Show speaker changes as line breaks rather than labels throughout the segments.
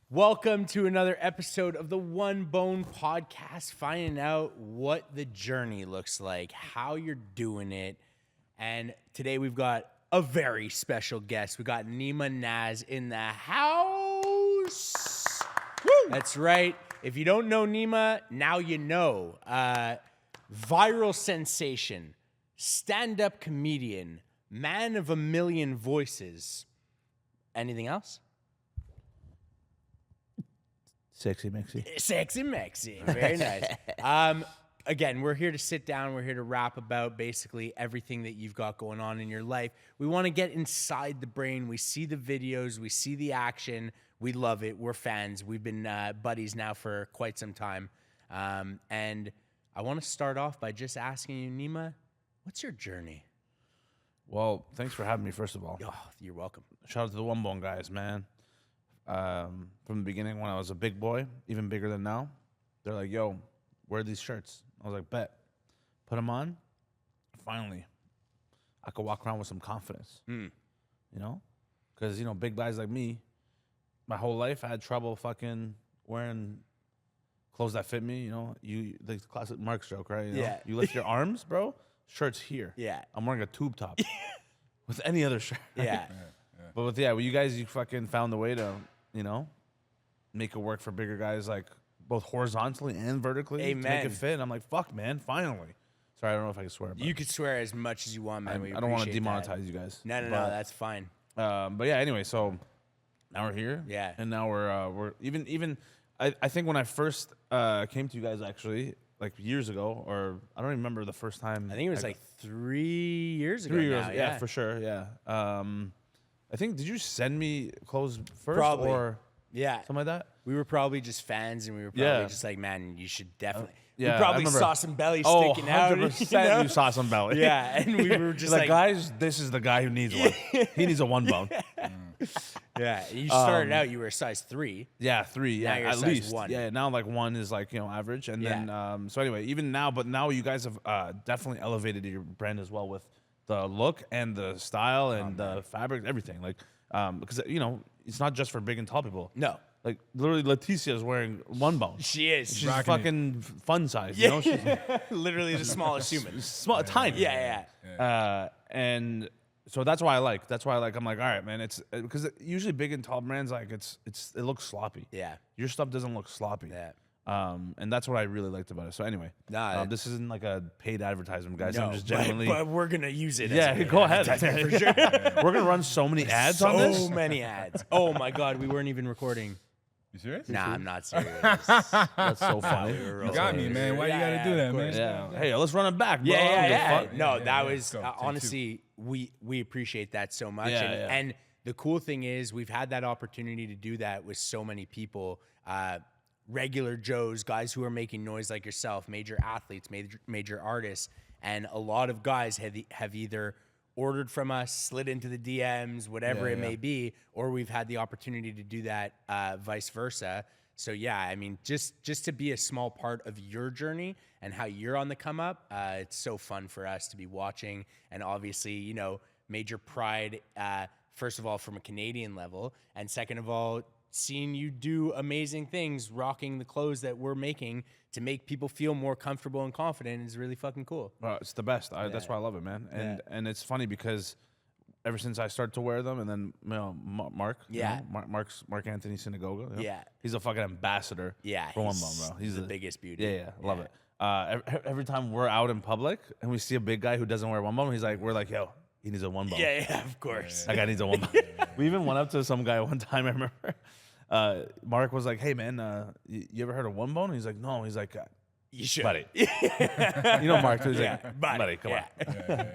Welcome to another episode of the One Bone Podcast, finding out what the journey looks like, how you're doing it. And today we've got a very special guest. We got Neema Naz in the house. Woo! That's right. If you don't know Neema, now you know. Viral sensation, stand-up comedian, man of a million voices. Anything else?
Sexy Mexi.
Sexy Mexi. Very nice. Again, we're here to sit down. We're here to rap about basically everything that you've got going on in your life. We want to get inside the brain. We see the videos. We see the action. We love it. We're fans. We've been buddies now for quite some time. And I want to start off by just asking you, Neema, what's your journey?
Well, thanks for having me, first of all.
Oh, you're welcome.
Shout out to the One Bone guys, man. From the beginning, when I was a big boy, even bigger than now, they're like, yo, wear these shirts. I was like, bet. Put them on. Finally, I could walk around with some confidence, you know? Because, big guys like me, my whole life, I had trouble fucking wearing clothes that fit me, the classic Mark's joke, right?
Yeah.
You lift your arms, bro, shirt's here.
Yeah.
I'm wearing a tube top with any other shirt.
Yeah.
But with you guys, you fucking found a way to, make it work for bigger guys, like both horizontally and vertically.
Amen.
To make it fit. And I'm like, fuck, man, finally. Sorry, I don't know if I can swear. But
You could swear as much as you want, man.
I don't want to demonetize you guys.
No, that's fine.
But yeah, anyway, so now we're here.
Yeah.
And now we're even. I think when I first came to you guys, actually, like years ago, or I don't even remember the first time.
I think it was like 3 years ago.
3 years.
Now,
Yeah, for sure. Yeah. I think, did you send me clothes first?
Probably.
Or
Yeah.
something like that?
We were probably just fans, and we were probably just like, man, you should definitely.
yeah,
we
I
probably
remember.
saw some belly
Oh,
sticking out.
100% you saw some belly.
Yeah, and we were just like,
guys, this is the guy who needs one. He needs a one bone.
yeah. You started out, you were a size 3.
Yeah, 3. Yeah,
Now you're
at
size
least.
1.
Yeah, now like 1 is like, average. And then, so anyway, even now, but now you guys have definitely elevated your brand as well with the look and the style and the fabric, everything. Like, because, it's not just for big and tall people.
No,
Like, literally, Leticia is wearing one bone.
she is.
She's
rocking
fucking fun size, She's
literally the smallest human.
small, tiny.
Yeah.
And so that's why I like. I'm like, all right, man. It's because usually big and tall brands, like it looks sloppy.
Yeah.
Your stuff doesn't look sloppy.
Yeah.
And that's what I really liked about it. So anyway,
Nah,
this isn't like a paid advertisement, guys.
No,
I'm just genuinely.
but we're gonna use it.
Yeah,
as a
go ahead.
advertisement for sure.
We're gonna run so many ads on this.
So many ads. Oh my god, we weren't even recording.
You serious?
Nah, I'm not serious.
That's so funny.
You got me, man. Why you gotta do that, man?
Yeah. Hey, let's run it back, bro. I don't give a
Yeah.
fuck.
No,
Yeah,
that
yeah,
was
go. Take
honestly, we appreciate that so much.
Yeah,
and,
yeah.
and the cool thing is, we've had that opportunity to do that with so many people, regular Joes, guys who are making noise like yourself, major athletes, major artists, and a lot of guys have either ordered from us, slid into the DMs, whatever it may be, or we've had the opportunity to do that, vice versa. So yeah, I mean, just to be a small part of your journey and how you're on the come up, it's so fun for us to be watching. And obviously, major pride, first of all, from a Canadian level, and second of all, seeing you do amazing things, rocking the clothes that we're making to make people feel more comfortable and confident is really fucking cool.
It's the best. That's why I love it, man. And it's funny because ever since I started to wear them, and then Mark, Mark Anthony Synagoga,
Yeah.
he's a fucking ambassador.
Yeah,
for One Bone, bro.
He's the biggest beauty.
Yeah, love it. Every time we're out in public and we see a big guy who doesn't wear One Bone, we're like, yo, he needs a One Bone.
Yeah, of course.
That guy needs a One Bone. We even went up to some guy one time. I remember. Mark was like, hey man, you ever heard of One Bone? He's like, no. He's like,
You should.
buddy. Mark too. He's like,
buddy,
come on.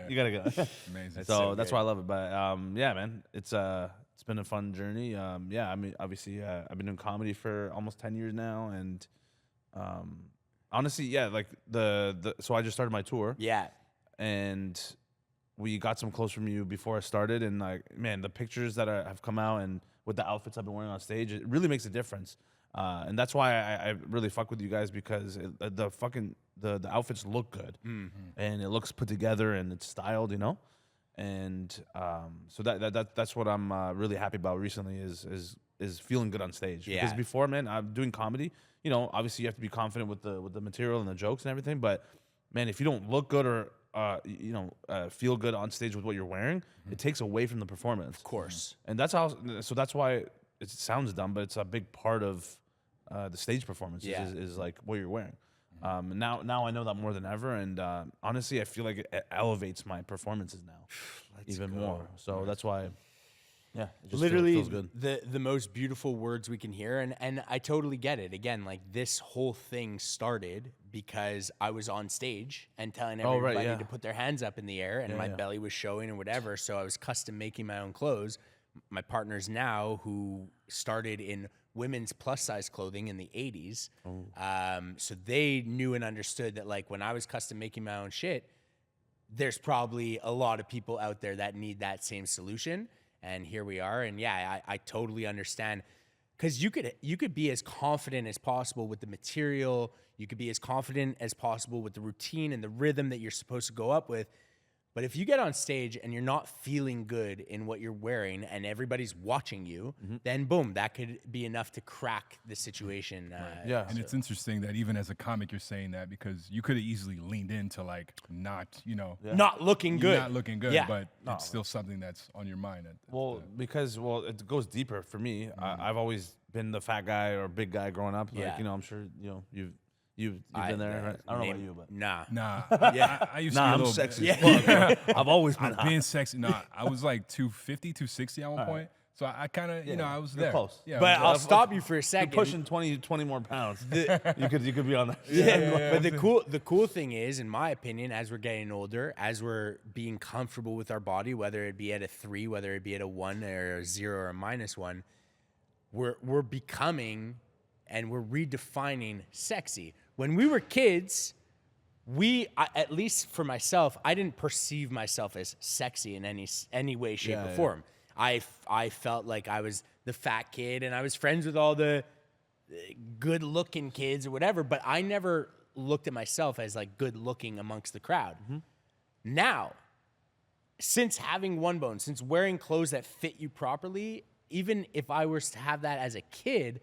You gotta go.
Amazing.
So that's why I love it. But yeah, man, it's been a fun journey. I mean, obviously, I've been doing comedy for almost 10 years now, and honestly, yeah, like so I just started my tour.
Yeah.
And we got some clothes from you before I started, and like, man, the pictures that have come out and with the outfits I've been wearing on stage, it really makes a difference. And that's why I really fuck with you guys, because the outfits look good, and it looks put together and it's styled, And so that's what I'm really happy about recently is is feeling good on stage.
Yeah.
Because before, man, I'm doing comedy. You know, obviously you have to be confident with the material and the jokes and everything. But man, if you don't look good or feel good on stage with what you're wearing, it takes away from the performance. Of
course.
And that's why it sounds dumb, but it's a big part of the stage performance is like what you're wearing. Now I know that more than ever, and honestly, I feel like it elevates my performances now even more. So that's why, yeah, it just
Literally
feels good.
the most beautiful words we can hear, and I totally get it. Again, like this whole thing started because I was on stage and telling everybody to put their hands up in the air, and my belly was showing and whatever. So I was custom making my own clothes. My partners now, who started in women's plus size clothing in the 80s. So they knew and understood that like when I was custom making my own shit, there's probably a lot of people out there that need that same solution. And here we are. And yeah, I totally understand. Because you could be as confident as possible with the material. You could be as confident as possible with the routine and the rhythm that you're supposed to go up with. But if you get on stage and you're not feeling good in what you're wearing and everybody's watching you, then boom, that could be enough to crack the situation.
Yeah.
And it's interesting that even as a comic, you're saying that because you could have easily leaned into like not,
not looking good.
not looking good,
Yeah.
but it's still something that's on your mind.
Because it goes deeper for me. I've always been the fat guy or big guy growing up.
Yeah.
Like, I'm sure you've been there. Right? I don't know about you, but
Nah.
I used to be a
I'm
little
sexy.
Yeah.
I've always been hot.
being sexy. I was like 250, 260 at one point. So I kind of, I was
You're
there.
close.
Yeah,
But
I was
I'll stop you for a
You're
second.
pushing 20 more pounds. you could be on that.
But the cool thing is, in my opinion, as we're getting older, as we're being comfortable with our body, whether it be at a 3, whether it be at a 1 or a 0 or a -1, we're becoming and we're redefining sexy. When we were kids, at least for myself, I didn't perceive myself as sexy in any way, shape, or form. I felt like I was the fat kid and I was friends with all the good looking kids or whatever, but I never looked at myself as like good looking amongst the crowd. Now, since having one bone, since wearing clothes that fit you properly, even if I was to have that as a kid,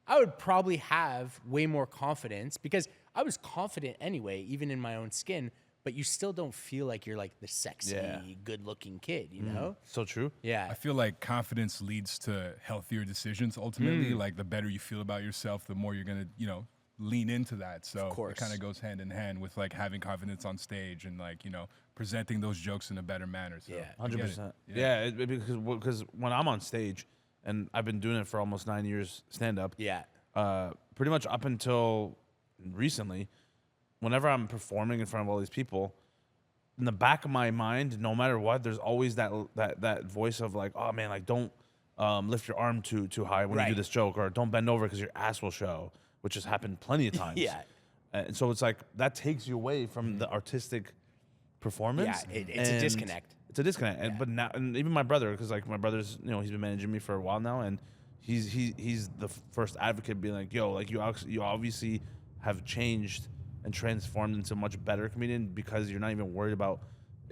I would probably have way more confidence because I was confident anyway, even in my own skin, but you still don't feel like you're like the sexy, good-looking kid, you know?
So true.
Yeah.
I feel like confidence leads to healthier decisions ultimately. Like the better you feel about yourself, the more you're going to, lean into that. So it kind of goes hand in hand with like having confidence on stage and like, presenting those jokes in a better manner. So
Yeah.
100%. Yeah, because when I'm on stage, and I've been doing it for almost 9 years stand-up.
Yeah.
Pretty much up until recently, whenever I'm performing in front of all these people, in the back of my mind, no matter what, there's always that voice of like, oh man, like don't lift your arm too high when you do this joke, or don't bend over because your ass will show, which has happened plenty of times.
Yeah.
And so it's like that takes you away from the artistic performance.
Yeah, it's a disconnect.
It's a disconnect. And but now, and even my brother, because like my brother's, he's been managing me for a while now, and he's the first advocate, being like, yo, like you obviously have changed and transformed into a much better comedian because you're not even worried about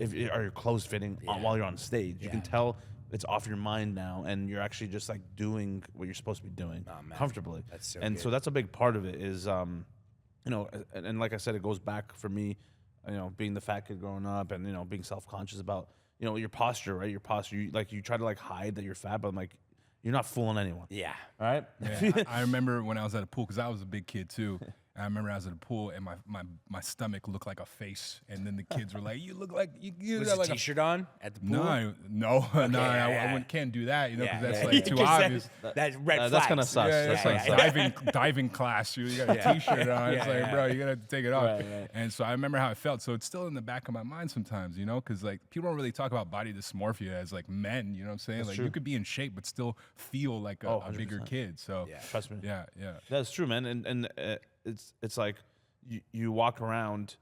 are your clothes fitting while you're on stage. You can tell it's off your mind now, and you're actually just like doing what you're supposed to be doing comfortably.
That's so
and
good.
so that's a big part of it is, and like I said, it goes back for me, being the fat kid growing up, and being self-conscious about your posture, right? Your posture, you try to like hide that you're fat, but I'm like, you're not fooling anyone.
Yeah.
All right.
Yeah, I remember when I was at a pool, because I was a big kid too. I remember I was at a pool and my stomach looked like a face, and then the kids were like, "You look like you."
Was
got
a
like
t-shirt on at the pool?
No, I can't do that, because that's like too
'Cause
obvious.
That's red flags.
That's kind of sus.
Yeah,
That's
it's like diving class. You got a t-shirt on. It's like, bro, you gotta take it off.
Right.
And so I remember how it felt. So it's still in the back of my mind sometimes, because like people don't really talk about body dysmorphia as like men. You know what I'm saying?
That's
like
true.
you could be in shape but still feel like a bigger kid. So
Trust me.
yeah.
That's true, man. And it's like you walk around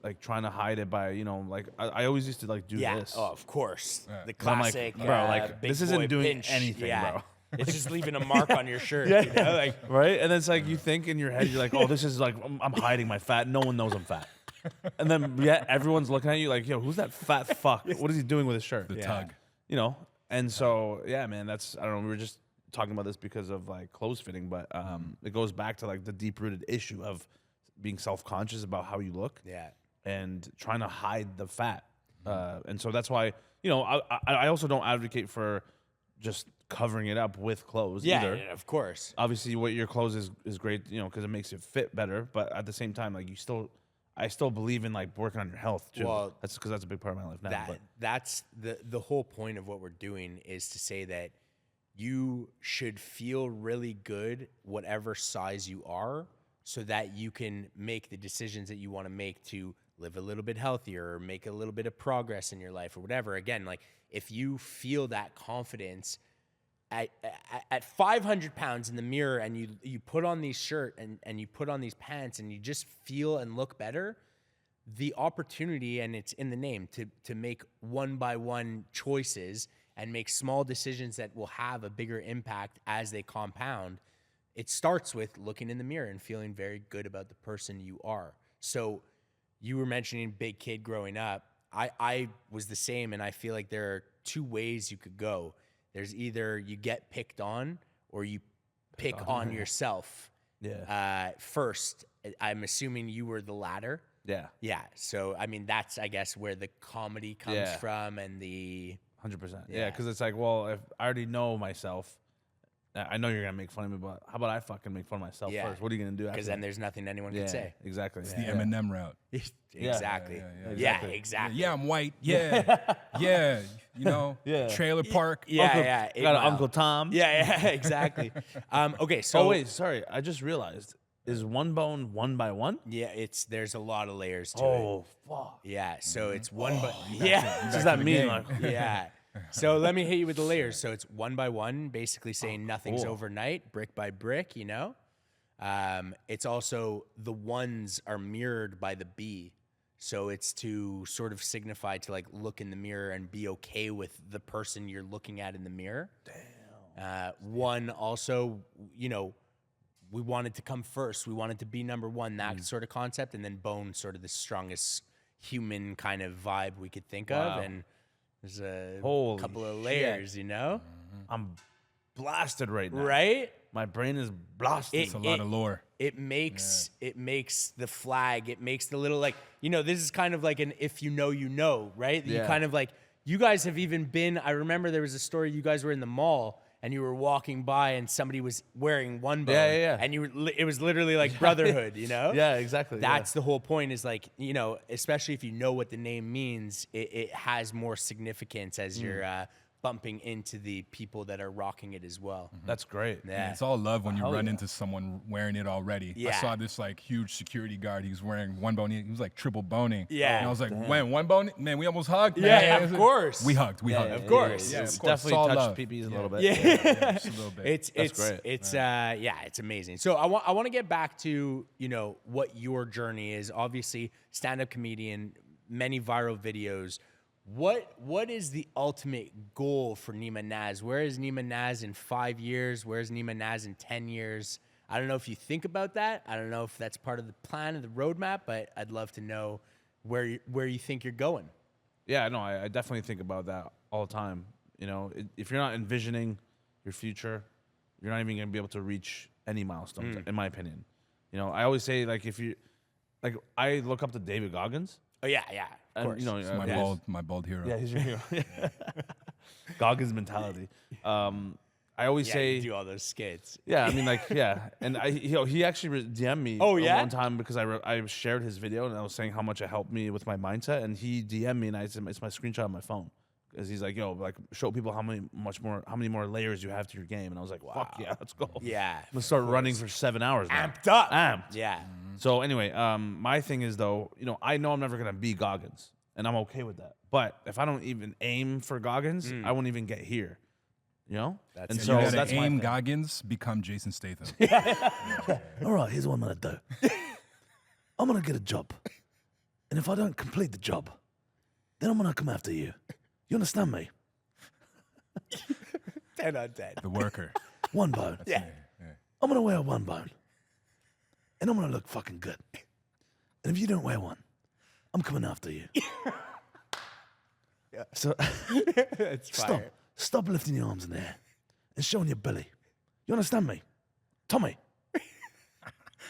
like trying to hide it by like I always used to like do this.
Oh, of course. The
And I'm like,
classic.
bro, like
big
this isn't
boy
doing
pinch.
anything, bro.
It's just leaving a mark on your shirt. Like,
Right? And it's like you think in your head, you're like, oh, this is like I'm hiding my fat. No one knows I'm fat. And then everyone's looking at you like, yo, who's that fat fuck? What is he doing with his shirt?
The tug.
And so man, that's, I don't know, we were just talking about this because of like clothes fitting, but it goes back to like the deep rooted issue of being self conscious about how you look.
Yeah.
And trying to hide the fat. And so that's why, you know, I also don't advocate for just covering it up with clothes either.
Yeah, of course.
Obviously, what your clothes is great, you know, because it makes it fit better. But at the same time, like I still believe in like working on your health too.
Well,
that's because that's a big part of my life now.
That's the whole point of what we're doing is to say that you should feel really good whatever size you are, so that you can make the decisions that you want to make to live a little bit healthier or make a little bit of progress in your life or whatever. Again, like if you feel that confidence at 500 pounds in the mirror and you put on these shirt and you put on these pants and you just feel and look better, the opportunity, and it's in the name, to make one by one choices and make small decisions that will have a bigger impact as they compound. It starts with looking in the mirror and feeling very good about the person you are. So you were mentioning big kid growing up. I was the same, and I feel like there are two ways you could go. There's either you get picked on or you pick on yourself.
Yeah.
First, I'm assuming you were the latter.
Yeah.
Yeah. So, I mean, that's, I guess, where the comedy comes from and the...
100%. Yeah, because it's like, well, if I already know myself, I know you're going to make fun of me, but how about I fucking make fun of myself first? What are you going to do after?
Because then there's nothing anyone can say.
Exactly.
It's the Eminem route.
Exactly.
Yeah,
exactly.
Yeah, I'm white. Yeah. Yeah. You know, trailer park.
Yeah,
Got an Uncle Tom.
Yeah, exactly. Okay, so...
Oh, wait, sorry. I just realized. Is one bone one by one?
Yeah, there's a lot of layers to it.
Oh, fuck.
Yeah, so it's one by... Yeah.
What does that mean? Like,
Yeah. So let me hit you with the layers. So it's one by one, basically saying nothing's overnight, brick by brick, you know? It's also the ones are mirrored by the B. So it's to sort of signify to like look in the mirror and be okay with the person you're looking at in the mirror. Damn. One also, you know, we wanted to come first. We wanted to be number one, that sort of concept. And then bone, sort of the strongest human kind of vibe we could think of. And there's a couple of layers, you know?
I'm blasted right now.
Right?
My brain is blasted.
It's a lot of lore.
It makes the flag, it makes the little, like, you know, this is kind of like an if you know, right? You kind of like, you guys have even been, I remember there was a story, you guys were in the mall and you were walking by and somebody was wearing one bone.
Yeah.
And it was literally like brotherhood, you know?
Yeah, exactly.
That's the whole point, is like, you know, especially if you know what the name means, it has more significance as you're bumping into the people that are rocking it as well.
That's great.
Yeah.
It's all love when you run into someone wearing it already.
Yeah.
I saw this like huge security guard. He was wearing one bone. He was like triple boning.
Yeah.
And I was like, man, one bone? Man, we almost hugged.
Yeah,
man.
of course.
We hugged.
Of course.
Yeah,
It's
of course.
definitely
all
touched
love.
PPs a little bit.
Yeah.
Just a little bit.
It's
great.
It's amazing. So I want to get back to, you know, what your journey is. Obviously, stand-up comedian, many viral videos. What is the ultimate goal for Neema Naz? Where is Neema Naz in 5 years? Where is Neema Naz in 10 years? I don't know if you think about that. I don't know if that's part of the plan of the roadmap, but I'd love to know where you think you're going.
Yeah, no, I definitely think about that all the time. You know, if you're not envisioning your future, you're not even going to be able to reach any milestones, in my opinion. You know, I always say, like, I look up to David Goggins.
Oh, yeah, of course.
You know,
It's my bald hero.
Yeah, he's your hero. Goggins mentality. I always say,
you do all those skits.
yeah, I mean, like, yeah. And he actually DM'd me one time because I shared his video and I was saying how much it helped me with my mindset. And he DM'd me and I said, it's my screenshot on my phone. Because he's like, yo, like, show people how many more layers you have to your game. And I was like, fuck yeah, let's go.
Yeah.
I'm going to start running for 7 hours now.
Amped up.
Amped.
Yeah.
So anyway, my thing is, though, you know, I know I'm never going to be Goggins. And I'm okay with that. But if I don't even aim for Goggins, I won't even get here. You know?
And so you gotta aim Goggins, become Jason Statham.
All right, here's what I'm going to do. I'm going to get a job. And if I don't complete the job, then I'm going to come after you. You understand me?
10 on 10.
The worker.
One bone.
Yeah.
I'm going to wear one bone. And I'm going to look fucking good. And if you don't wear one, I'm coming after you. So
It's fire.
stop lifting your arms in the air and showing your belly. You understand me? Tommy.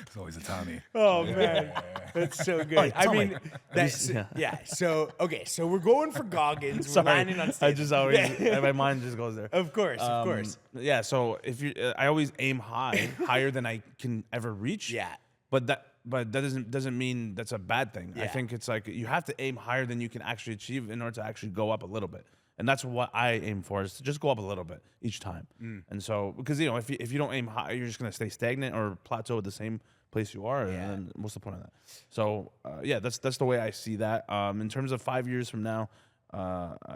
It's always a Tommy.
Oh man, that's so good.
Oi,
I
Tommy.
mean, that's yeah. So okay, so we're going for Goggins. We're landing on
I
stage.
just always my mind just goes there.
Of course, of course.
Yeah. So if you, I always aim high, higher than I can ever reach.
Yeah.
But that doesn't mean that's a bad thing. I
Yeah.
think it's like you have to aim higher than you can actually achieve in order to actually go up a little bit. And that's what I aim for, is to just go up a little bit each time. And so, because if you don't aim high, you're just gonna stay stagnant or plateau at the same place you are.
Yeah.
And what's the point of that? So yeah, that's the way I see that. In terms of 5 years from now, I'm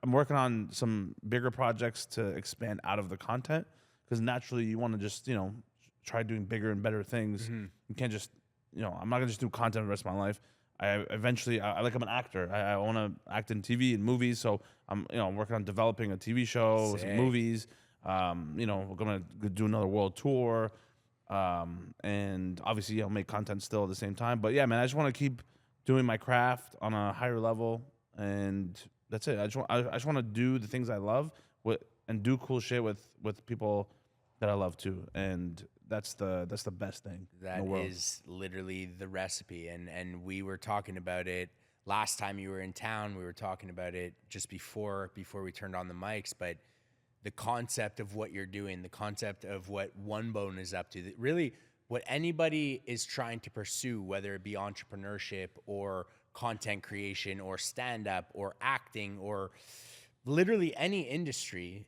working on some bigger projects to expand out of the content, because naturally you want to just try doing bigger and better things. You can't just I'm not gonna just do content the rest of my life. I'm an actor. I want to act in TV and movies, so I'm working on developing a TV show, some movies. We're gonna do another world tour, and obviously make content still at the same time. But yeah, man, I just want to keep doing my craft on a higher level, and that's it. I just want to do the things I love and do cool shit with people that I love too, and that's the best thing in
That
the world.
is literally the recipe. And we were talking about it last time you were in town. We were talking about it just before we turned on the mics. But the concept of what you're doing, the concept of what One Bone is up to, really what anybody is trying to pursue, whether it be entrepreneurship or content creation or stand-up or acting or literally any industry,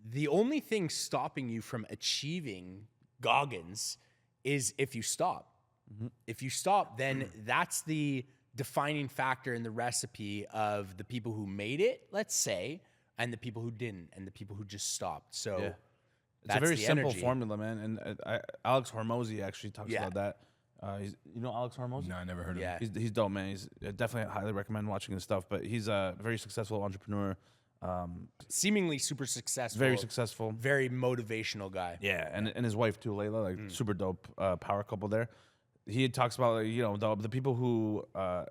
the only thing stopping you from achieving Goggins is if you stop. If you stop, then that's the defining factor in the recipe of the people who made it, let's say, and the people who didn't, and the people who just stopped. So
Yeah. It's
that's
a very
the
simple
energy.
formula, man. And Alex Hormozy actually talks
Yeah.
about that. You know Alex Hormozy?
No, I never heard of
Yeah.
him.
He's dope, man. He's definitely highly recommend watching his stuff. But he's a very successful entrepreneur.
Seemingly super successful.
Very successful.
Very motivational guy.
Yeah, and his wife too, Layla, like super dope power couple there. He talks about the people who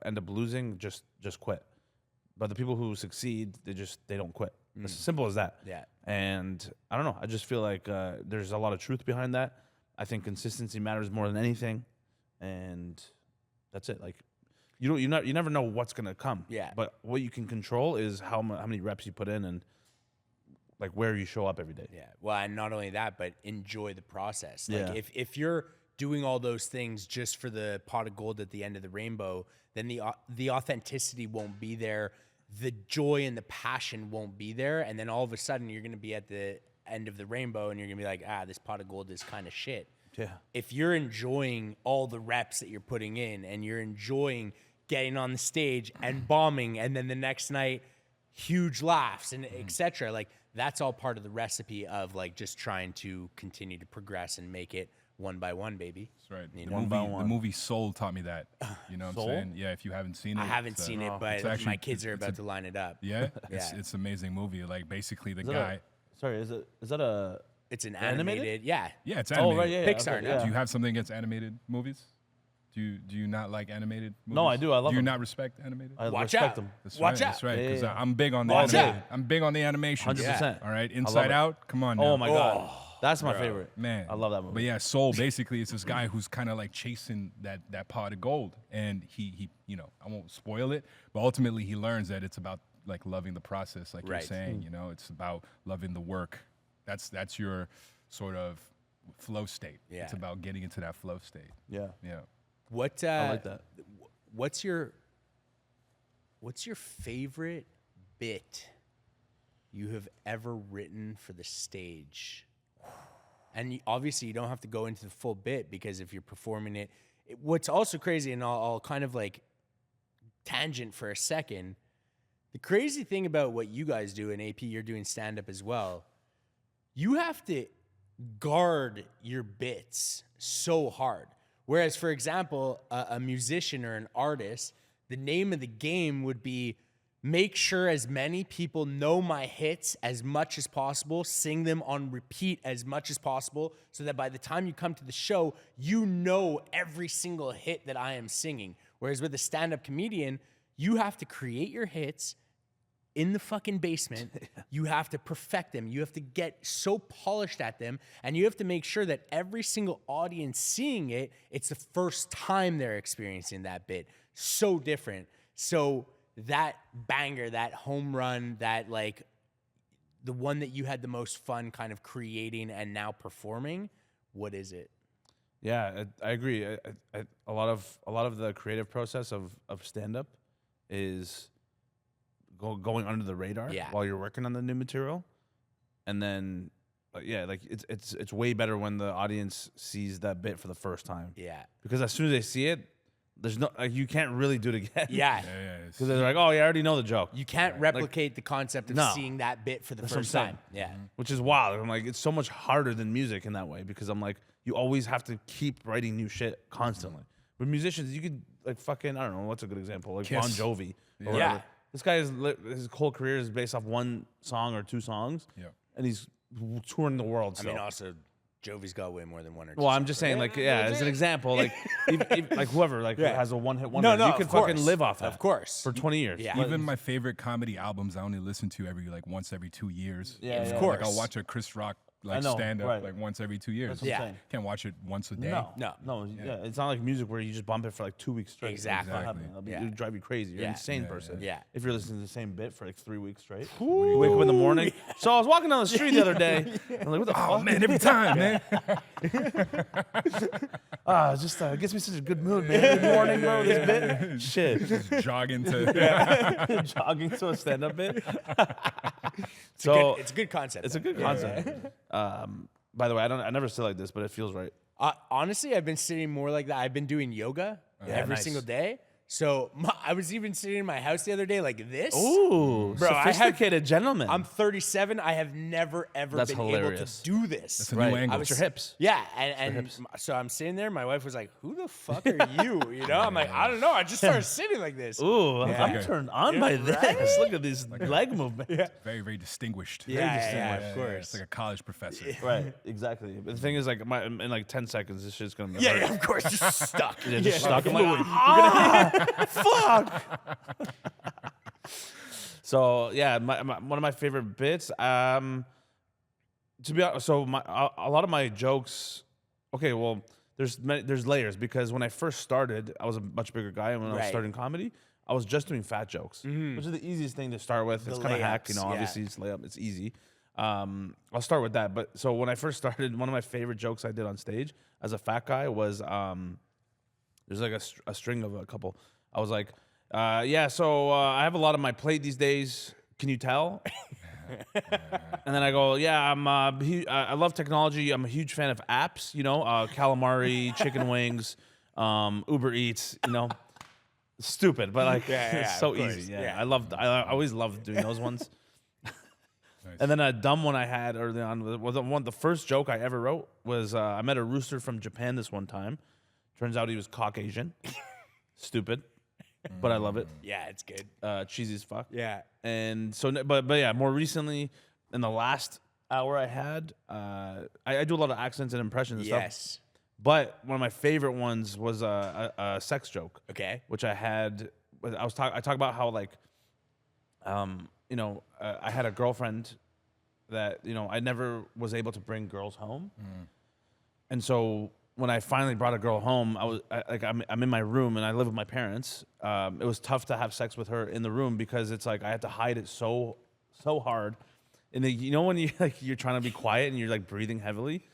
end up losing just quit, but the people who succeed they don't quit. It's as simple as that.
Yeah.
And I don't know. I just feel like there's a lot of truth behind that. I think consistency matters more than anything, and that's it. Like you never know what's gonna come.
Yeah.
But what you can control is how many reps you put in and like where you show up every day.
Yeah. Well, and not only that, but enjoy the process. Like
Yeah.
if you're doing all those things just for the pot of gold at the end of the rainbow, then the authenticity won't be there. The joy and the passion won't be there. And then all of a sudden you're going to be at the end of the rainbow and you're going to be like, this pot of gold is kind of shit.
Yeah.
If you're enjoying all the reps that you're putting in and you're enjoying getting on the stage and bombing, and then the next night, huge laughs and et cetera, like that's all part of the recipe of like just trying to continue to progress and make it one by one, baby.
That's right.
You
The
know?
movie, the movie Soul taught me that. You know what
Soul?
I'm saying? Yeah, if you haven't seen it.
I haven't
it's,
seen it, but
it's actually-
my kids are
it's
about to line it up.
Yeah? It's
Yeah.
it's an amazing movie. Like basically the
Is that
guy.
sorry, is that a
It's an
Animated?
animated, yeah.
Yeah, it's
Oh
animated.
right, yeah,
Pixar
okay,
now.
yeah.
Do you have something against animated movies? Do you not like animated movies?
No, I do. I love
Do you
them.
not respect animated?
I
Watch
respect
out.
them.
That's
Watch
right,
out.
That's right.
Yeah,
Because
yeah.
I'm big on the
Watch
animation.
out.
I'm big on the animation.
100%.
All right,
love
Inside
it.
Out. Come on now.
Oh my god, that's my favorite.
Man,
I love that movie.
But yeah, Soul basically is this guy who's kind of like chasing that pot of gold, and he I won't spoil it, but ultimately he learns that it's about like loving the process, like
Right.
you're saying. It's about loving the work. That's your sort of flow state.
Yeah.
It's about getting into that flow state.
Yeah,
Yeah.
What
I like that.
What's your favorite bit you have ever written for the stage? And obviously you don't have to go into the full bit, because if you're performing it, what's also crazy, and I'll kind of like tangent for a second. The crazy thing about what you guys do in AP, you're doing stand up as well. You have to guard your bits so hard. Whereas, for example, a musician or an artist, the name of the game would be make sure as many people know my hits as much as possible, sing them on repeat as much as possible, so that by the time you come to the show, you know every single hit that I am singing. Whereas with a stand-up comedian, you have to create your hits, in the fucking basement. You have to perfect them. You have to get so polished at them, and you have to make sure that every single audience seeing it, it's the first time they're experiencing that bit. So different. So that banger, that home run, that like the one that you had the most fun kind of creating and now performing, what is it?
Yeah, I agree. A lot of the creative process of stand up is going under the radar while you're working on the new material, and then like it's way better when the audience sees that bit for the first time.
Yeah,
because as soon as they see it, there's no you can't really do it again.
Yeah,
because they're like, oh yeah, I already know the joke.
You can't replicate the concept of seeing that bit for the first time. Yeah,
which is wild. I'm like, it's so much harder than music in that way, because I'm like, you always have to keep writing new shit constantly. With musicians, you could like fucking, I don't know, what's a good example? Like
Kiss.
Bon Jovi. Or
Yeah.
whatever. This guy his whole career is based off one song or two songs.
Yeah.
And he's touring the world.
I mean, also Jovi's got way more than one or two.
Well, I'm just saying, like, as an example, like, like whoever has a one-hit wonder,
No,
you can
of
fucking
course.
live off that,
Of course.
for 20 years.
Yeah.
Even my favorite comedy albums, I only listen to once every 2 years.
Yeah,
of
yeah.
course.
Like I'll watch a Chris Rock
I know,
stand up
right.
like once every 2 years.
That's what I'm saying.
Can't watch it once a day.
No. Yeah. It's not like music where you just bump it for like 2 weeks straight.
Exactly.
It's not happening. It'll
Yeah.
drive you crazy. You're an
Yeah.
insane
Yeah,
person.
yeah.
If you're listening to the same bit for like 3 weeks straight. You wake up in the morning. So I was walking down the street the other day. I'm like, what the fuck?
Oh man, every time, man.
It just gets me such a good mood, man. Every morning, bro, this bit. Shit.
Just jogging to
Jogging to a stand-up bit.
It's a good concept.
It's a good concept. By the way, I never sit like this, but it feels right.
Honestly, I've been sitting more like that. I've been doing yoga every
nice.
single day. So I was even sitting in my house the other day like this.
Ooh,
Bro,
sophisticated gentleman.
I'm 37. I have never, ever
That's
been
hilarious.
able to do this.
That's a new angle.
I was,
Your hips.
Yeah, and so I'm sitting there. My wife was like, "Who the fuck are you?" You know, I'm like, "I don't know." I just started sitting like this.
Ooh,
Yeah.
I'm turned on by this. Look at these leg movements.
very, very distinguished.
Yeah, of
It's
course.
like a college professor.
Right, exactly. But the thing is, like, in like 10 seconds, this shit's gonna be
Yeah,
hurt.
yeah, of course, just stuck.
Yeah, just stuck. I'm like, fuck. So yeah, one of my favorite bits. To be honest, so a lot of my jokes. Okay, well, there's layers, because when I first started, I was a much bigger guy, and when I was
Right.
starting comedy, I was just doing fat jokes, which is the easiest thing to start with. It's kind of hack,
layups, yeah.
obviously it's layup, it's easy. I'll start with that. But so when I first started, one of my favorite jokes I did on stage as a fat guy was there's like a string of a couple. I was like, so I have a lot on my plate these days. Can you tell? And then I go, yeah, I love technology. I'm a huge fan of apps, calamari, chicken wings, Uber Eats, stupid, but like it's so
of course,
easy. Yeah,
yeah.
I always loved doing those ones. And then a dumb one I had early on was the first joke I ever wrote was I met a rooster from Japan this one time. Turns out he was Caucasian. Stupid, but I love it.
Yeah, it's good.
Cheesy as fuck.
Yeah.
And so, but yeah, more recently, in the last hour I had, I do a lot of accents and impressions and stuff.
Yes.
But one of my favorite ones was a sex joke.
Okay.
Which I had. I talk about how like, I had a girlfriend that I never was able to bring girls home, and so when I finally brought a girl home, I'm in my room and I live with my parents. It was tough to have sex with her in the room because it's like I had to hide it so hard. And when you're trying to be quiet and you're like breathing heavily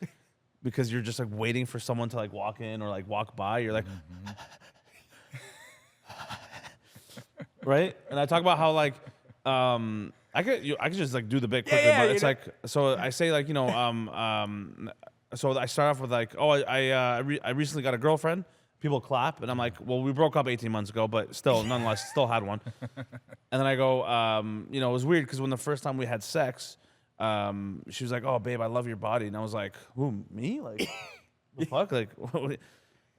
because you're just like waiting for someone to like walk in or like walk by. You're like, right? And I talk about how like I could just like do the bit quickly, but it's like so I say like so I start off with like, oh, I recently got a girlfriend. People clap, and I'm like, well, we broke up 18 months ago, but still, nonetheless, still had one. And then I go, it was weird because when the first time we had sex, she was like, oh, babe, I love your body. And I was like, who, me? Like, the fuck? Like,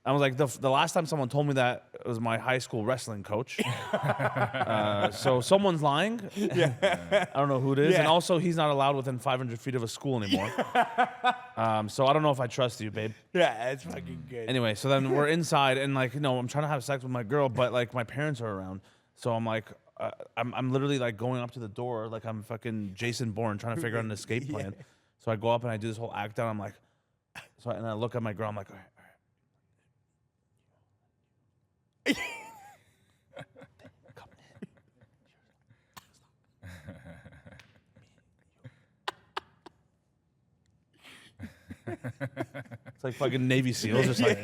I was like, the last time someone told me that was my high school wrestling coach. So someone's lying. I don't know who it is.
Yeah.
And also, he's not allowed within 500 feet of a school anymore. So I don't know if I trust you, babe.
Yeah, it's fucking good.
Anyway, so then we're inside, and like, I'm trying to have sex with my girl, but like my parents are around. So I'm like, I'm literally like going up to the door like I'm fucking Jason Bourne trying to figure out an escape plan. So I go up and I do this whole act out. I'm like, and I look at my girl. I'm like, all right. Come in. It's like fucking Navy SEALs, just like.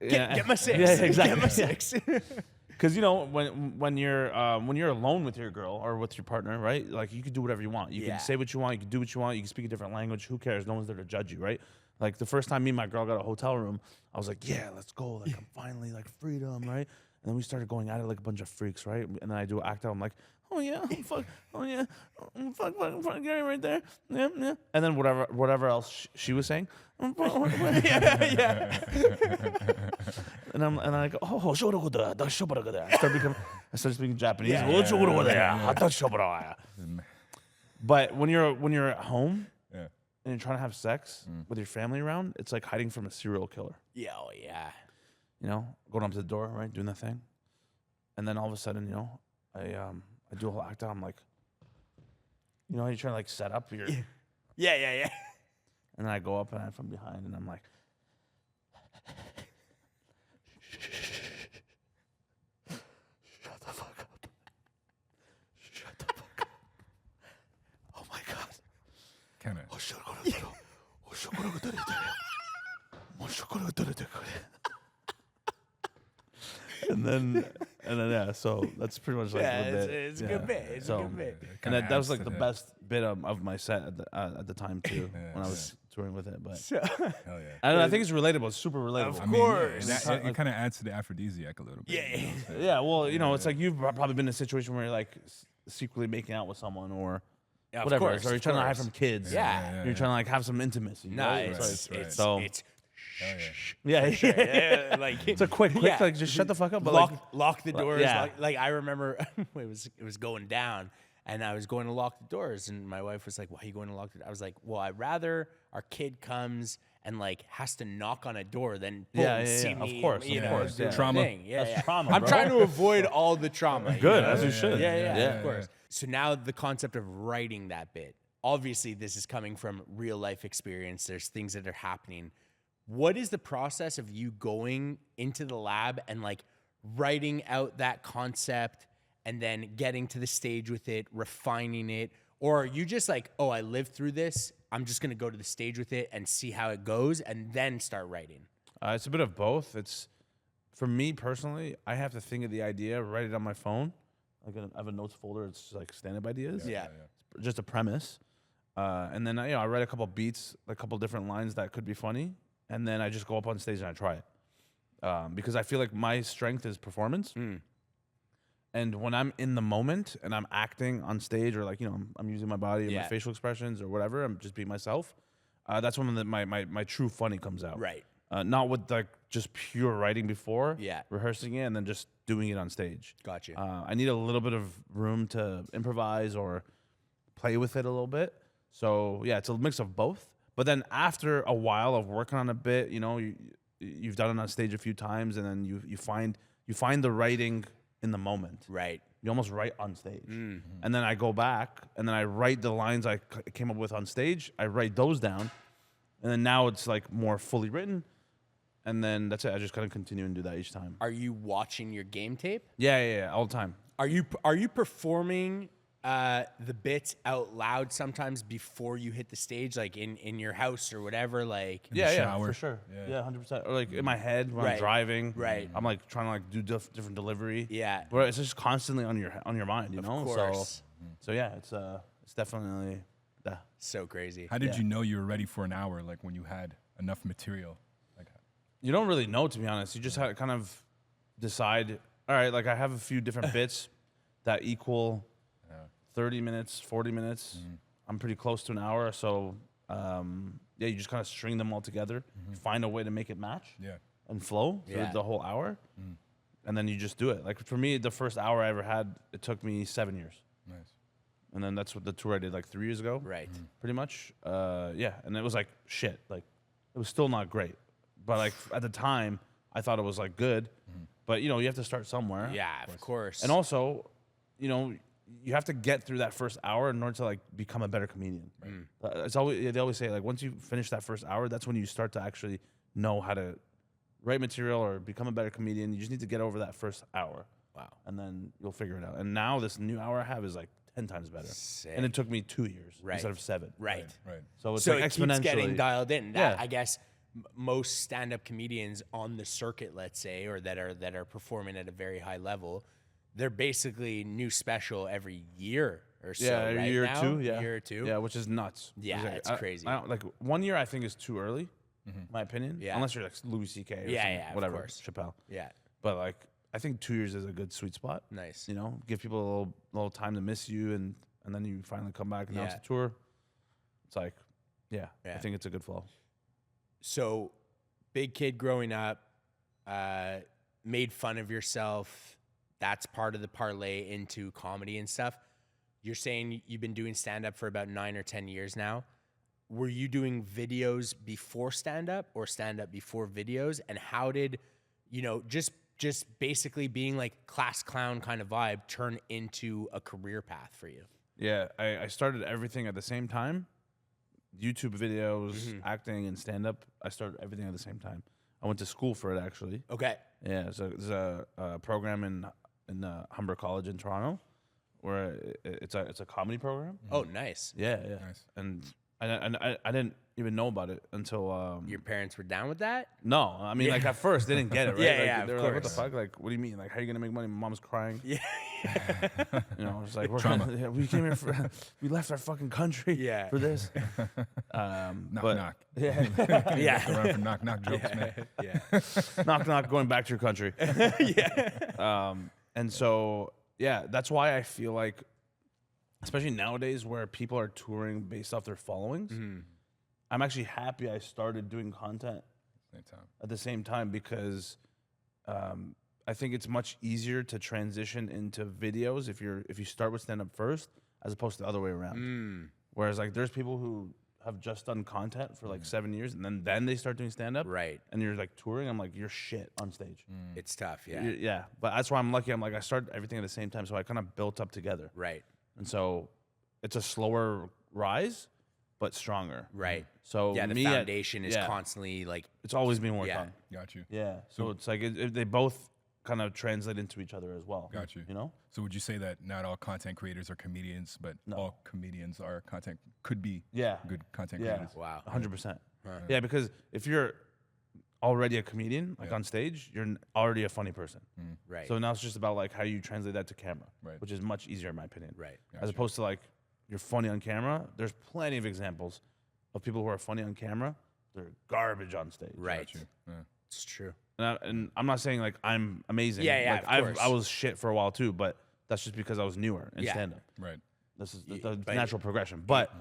Get my six.
Yeah, exactly.
Get my six.
Because you know when you're alone with your girl or with your partner, right? Like you can do whatever you want. You can say what you want. You can do what you want. You can speak a different language. Who cares? No one's there to judge you, right? Like the first time me and my girl got a hotel room, I was like, yeah, let's go. Like I'm finally like freedom, right? And then we started going at it like a bunch of freaks, right? And then I do act out. I'm like, oh yeah, fuck, oh yeah, fuck, Gary right there, yeah, yeah. And then whatever else she was saying, yeah. And I go, oh, I started speaking Japanese. But when you're at home and you're trying to have sex with your family around, it's like hiding from a serial killer.
Yeah, oh yeah.
You know, going up to the door, right, doing that thing, and then all of a sudden, you know, I do a whole act out. I'm like, you know, you're trying to like set up your,
yeah.
And then I go up and I'm from behind, and I'm like, shut the fuck up, shut the fuck up. Oh my god.
Kind of.
And then yeah, so that's pretty much like the bit.
It's a good bit. It's a good bit.
And that was like the best bit of my set at the time too, when I was touring with it. But
Hell yeah.
I don't know, I think it's relatable. It's super relatable.
Of course.
It kind of adds to the aphrodisiac a little bit.
Yeah.
Yeah, well, you know, it's like you've probably been in a situation where you're like secretly making out with someone or whatever, or you're trying to hide from kids.
Yeah.
You're trying to like have some intimacy.
Nice.
Right?
It's
yeah.
like
It's a quick, like just shut the fuck up. But
lock the doors.
yeah.
Like I remember it was going down, and I was going to lock the doors, and my wife was like, "Why are you going to lock the?" I was like, "Well, I'd rather our kid comes and like has to knock on a door than boom, see me."
Of course,
you
of
know,
course.
do
Yeah.
the
Trauma.
thing. Yeah,
That's
yeah.
trauma,
I'm
bro.
trying to avoid all the trauma. you
Good,
know?
as you should.
Yeah,
Yeah.
of course. So now the concept of writing that bit. Obviously, this is coming from real life experience. There's things that are happening. What is the process of you going into the lab and like writing out that concept and then getting to the stage with it, refining it? Or are you just like, oh, I lived through this, I'm just gonna go to the stage with it and see how it goes and then start writing?
It's a bit of both. It's for me personally, I have to think of the idea, write it on my phone. Like I have a notes folder. It's like stand-up ideas.
Yeah.
Just a premise, and then I write a couple beats, a couple different lines that could be funny, and then I just go up on stage and I try it, because I feel like my strength is performance. And when I'm in the moment and I'm acting on stage, or like, you know, I'm using my body and my facial expressions or whatever, I'm just being myself. That's when my true funny comes out.
Right.
Not with like just pure writing before,
Yeah.
rehearsing it, and then just doing it on stage.
Got you.
I need a little bit of room to improvise or play with it a little bit. So yeah, it's a mix of both. But then after a while of working on a bit, you know, you've done it on stage a few times, and then you find the writing in the moment.
Right.
You almost write on stage. And then I go back and then I write the lines I came up with on stage. I write those down. And then now it's like more fully written. And then that's it. I just kind of continue and do that each time.
Are you watching your game tape?
Yeah, all the time.
Are you performing the bits out loud sometimes before you hit the stage, like in your house or whatever? Like
Yeah,
shower.
for sure.
Yeah.
100%. Or like in my head when I'm
Right.
driving.
Right.
I'm like trying to like do different delivery.
Yeah.
But it's just constantly on your mind, you know?
Of course.
So yeah, it's definitely that.
So crazy.
How did you know you were ready for an hour? Like when you had enough material? Like,
You don't really know, to be honest. You just have to kind of decide, all right, like I have a few different bits that equal 30 minutes, 40 minutes. I'm pretty close to an hour. So, yeah, you just kind of string them all together, find a way to make it match and flow through the whole hour. And then you just do it. Like for me, the first hour I ever had, it took me 7 years.
nice.
And then that's what the tour I did like 3 years ago.
Right.
Pretty much. Yeah. And it was like shit. Like it was still not great. But like at the time, I thought it was like good. But you know, you have to start somewhere.
Yeah, of course.
And also, you know, you have to get through that first hour in order to like become a better comedian. It's always, they always say like once you finish that first hour, that's when you start to actually know how to write material or become a better comedian. You just need to get over that first hour.
Wow.
And then you'll figure it out. And now this new hour I have is like 10 times better.
Sick.
And it took me 2 years instead of 7.
Right.
So it's
So
like
it keeps getting
exponentially.
dialed in.
Yeah.
That, I guess most stand-up comedians on the circuit, let's say, or that are performing at a very high level, they're basically new special every year or so.
Yeah,
right
a year
now?
or two. Yeah,
A year or two.
Yeah, which is nuts.
Yeah,
Like,
it's crazy.
I don't, like 1 year, I think is too early, my opinion.
Yeah.
Unless you're like Louis C.K. or
Yeah,
some-
yeah, of
whatever,
course.
Chappelle.
Yeah.
But like, I think 2 years is a good sweet spot.
Nice.
You know, give people a little time to miss you, and then you finally come back and announce
Yeah.
the tour. It's like, I
Yeah.
think it's a good flow.
So, big kid growing up, made fun of yourself. That's part of the parlay into comedy and stuff. You're saying you've been doing stand up for about 9 or 10 years now. Were you doing videos before stand up or stand up before videos? And how did, you know, just basically being like class clown kind of vibe turn into a career path for you?
Yeah, I started everything at the same time. YouTube videos,
Mm-hmm.
acting, and stand up. I started everything at the same time. I went to school for it actually.
Okay.
Yeah, so there's a program in Humber College in Toronto, where it's a comedy program.
Oh, nice.
Yeah, yeah.
Nice.
And I didn't even know about it until
Your parents were down with that?
no. I mean, like at first they didn't get it. Right?
Yeah,
like,
yeah,
They
of
were like, "What the
course.
fuck? Like, what do you mean? Like, how are you gonna make money? My mom's crying.
Yeah.
You know, it's like
Trauma.
yeah, we came here for we left our fucking country
Yeah.
for this.
Knock,
but
knock.
yeah,
Yeah.
Around for knock, knock jokes, man.
Yeah.
knock knock, going back to your country. And so yeah, that's why I feel like, especially nowadays where people are touring based off their followings, I'm actually happy I started doing content
Same time.
at the same time because I think it's much easier to transition into videos if you start with stand up first as opposed to the other way around. Whereas like there's people who have just done content for like 7 years and then they start doing stand up.
Right.
And you're like touring, I'm like, you're shit on stage.
It's tough. Yeah.
Yeah. But that's why I'm lucky. I'm like, I started everything at the same time. So I kind of built up together.
Right.
And so it's a slower rise, but stronger.
Right.
So
Yeah. The
me
foundation is
yeah.
constantly like,
It's always been worked
Yeah.
on.
Got you.
Yeah. So it's like they both kind of translate into each other as well.
Got you.
You know?
So would you say that not all content creators are comedians, but all comedians are could be
Yeah.
good content
Yeah.
creators?
wow.
100%. Yeah, because if you're already a comedian, like on stage, you're already a funny person.
Right.
So now it's just about like how you translate that to camera,
Right.
which is much easier in my opinion.
Right.
As opposed to like you're funny on camera. There's plenty of examples of people who are funny on camera. They're garbage on stage.
Right.
Got you. Yeah.
It's true.
And I'm not saying like I'm amazing.
Yeah, yeah,
Like
of course.
I was shit for a while too, but that's just because I was newer in
Yeah.
stand up.
Right.
This is the
but-
natural progression. But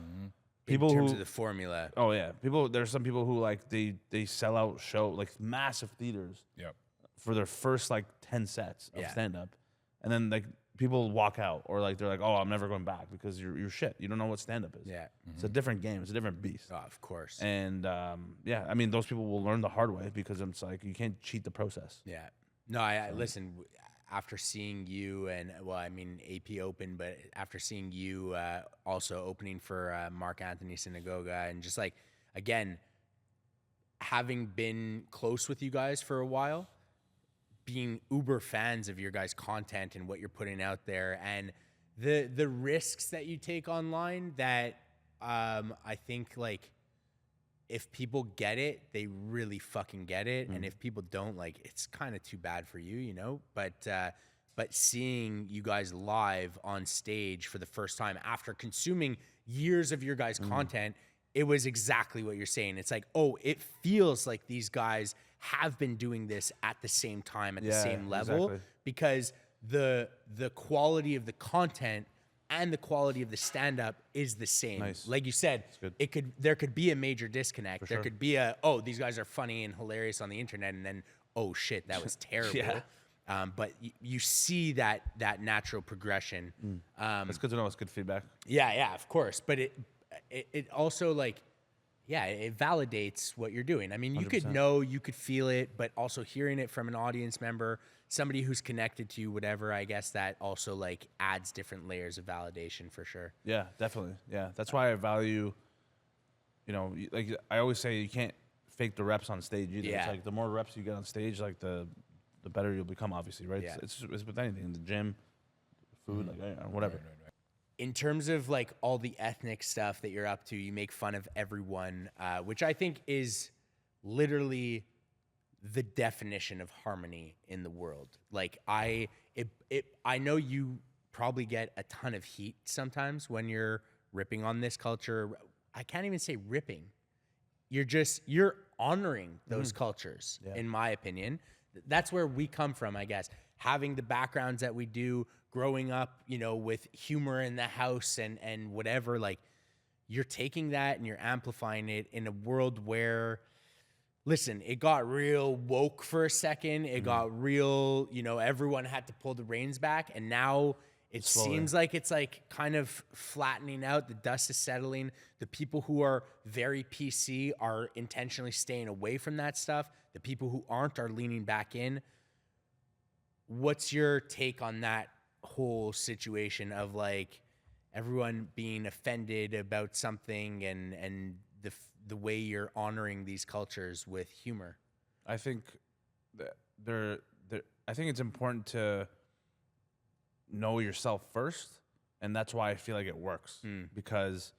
people
in terms
who
of the formula.
oh yeah, there's some people who like they sell out show like massive theaters
Yep.
for their first like 10 sets of
Yeah.
stand up. And then like people walk out or like they're like, "Oh, I'm never going back because you're shit. You don't know what stand up is."
Yeah.
It's a different game. It's a different beast.
Oh, of course.
And yeah, I mean, those people will learn the hard way because it's like you can't cheat the process.
Yeah. No, I listen, after seeing you and, well, I mean, AP Open, but after seeing you also opening for Mark Anthony Synagoga and just like, again, having been close with you guys for a while, being uber fans of your guys' content and what you're putting out there and the risks that you take online that I think like if people get it, they really fucking get it. And if people don't, like, it's kind of too bad for you, you know? But seeing you guys live on stage for the first time after consuming years of your guys' content, it was exactly what you're saying. It's like, oh, it feels like these guys have been doing this at the same time, at the
Yeah,
same level,
exactly.
because the quality of the content and the quality of the stand-up is the same.
Nice.
Like you said, there could be a major disconnect. There could be oh, these guys are funny and hilarious on the internet, and then, oh shit, that was terrible.
Yeah.
But you see that natural progression.
It's good to know. It's good feedback.
Yeah, of course. But it also like, yeah, it validates what you're doing. I mean, you could know, you could feel it, but also hearing it from an audience member somebody who's connected to you, whatever, I guess that also like adds different layers of validation for sure.
Yeah, definitely. Yeah, that's why I value, like I always say, you can't fake the reps on stage either.
Yeah.
It's like the more reps you get on stage, like the better you'll become, obviously, right?
Yeah.
It's with anything, the gym, food, like whatever.
In terms of like all the ethnic stuff that you're up to, you make fun of everyone, which I think is literally the definition of harmony in the world. Like I know you probably get a ton of heat sometimes when you're ripping on this culture. I can't even say ripping. You're honoring those cultures, in my opinion. That's where we come from, I guess. Having the backgrounds that we do, growing up, with humor in the house and whatever, like you're taking that and you're amplifying it in a world where, listen, it got real woke for a second. It got real, everyone had to pull the reins back. And now it seems like it's like kind of flattening out. The dust is settling. The people who are very PC are intentionally staying away from that stuff. The people who aren't are leaning back in. What's your take on that whole situation of like everyone being offended about something and the way you're honoring these cultures with humor?
I think I think it's important to know yourself first, and that's why I feel like it works. Because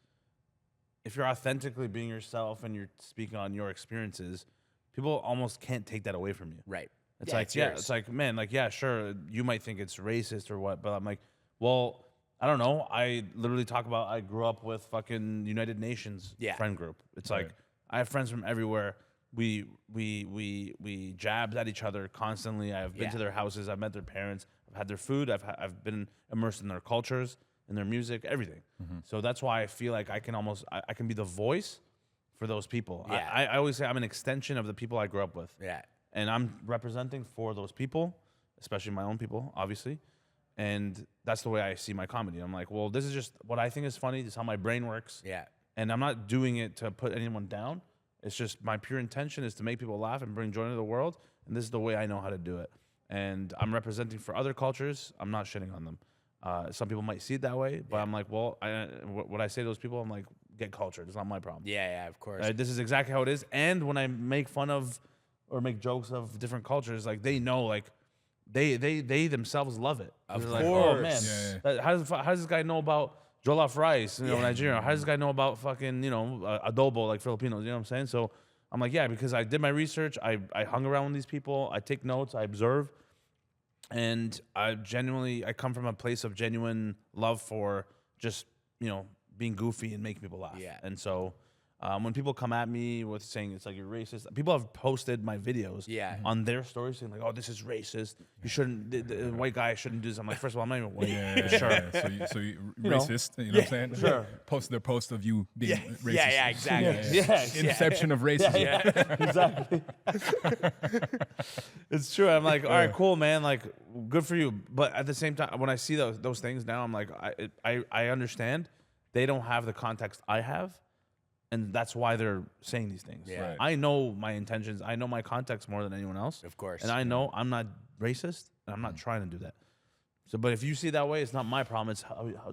if you're authentically being yourself and you're speaking on your experiences, people almost can't take that away from you.
Right.
It's it's like, man, like, yeah, sure, you might think it's racist or what, but I'm like, well, I don't know. I literally talk about I grew up with fucking United Nations friend group. It's like I have friends from everywhere. We jabbed at each other constantly. I've been to their houses. I've met their parents. I've had their food. I've been immersed in their cultures, in their music, everything. So that's why I feel like I can be the voice for those people.
Yeah.
I always say I'm an extension of the people I grew up with.
Yeah.
And I'm representing for those people, especially my own people, obviously. And that's the way I see my comedy. I'm like, well, this is just what I think is funny. This is how my brain works.
Yeah.
And I'm not doing it to put anyone down. It's just my pure intention is to make people laugh and bring joy to the world. And this is the way I know how to do it. And I'm representing for other cultures. I'm not shitting on them. Some people might see it that way, but I'm like, well, what I say to those people, I'm like, get cultured. It's not my problem.
Yeah, of course.
This is exactly how it is. And when I make fun of or make jokes of different cultures, like they know, like they themselves love it.
Of
They're
course.
like, oh man, how does this guy know about jollof rice? Nigeria. How does this guy know about fucking adobo like Filipinos? You know what I'm saying? So I'm like, yeah, because I did my research. I hung around with these people. I take notes. I observe, and I come from a place of genuine love for just being goofy and making people laugh.
Yeah.
And so. When people come at me with saying it's like you're racist, people have posted my videos on their stories saying like, "Oh, this is racist. You shouldn't. The white guy shouldn't do this." I'm like, first of all, I'm not even white.
So you racist. You know what I'm saying?
Sure.
Post their post of you being racist.
Yeah, exactly.
Inception of racism.
Exactly. It's true. I'm like, all right, cool, man. Like, good for you. But at the same time, when I see those things now, I'm like, I understand. They don't have the context I have. And that's why they're saying these things.
Yeah. Right.
I know my intentions. I know my context more than anyone else.
Of course.
And I know I'm not racist, and I'm not trying to do that. So, but if you see it that way, it's not my problem. It's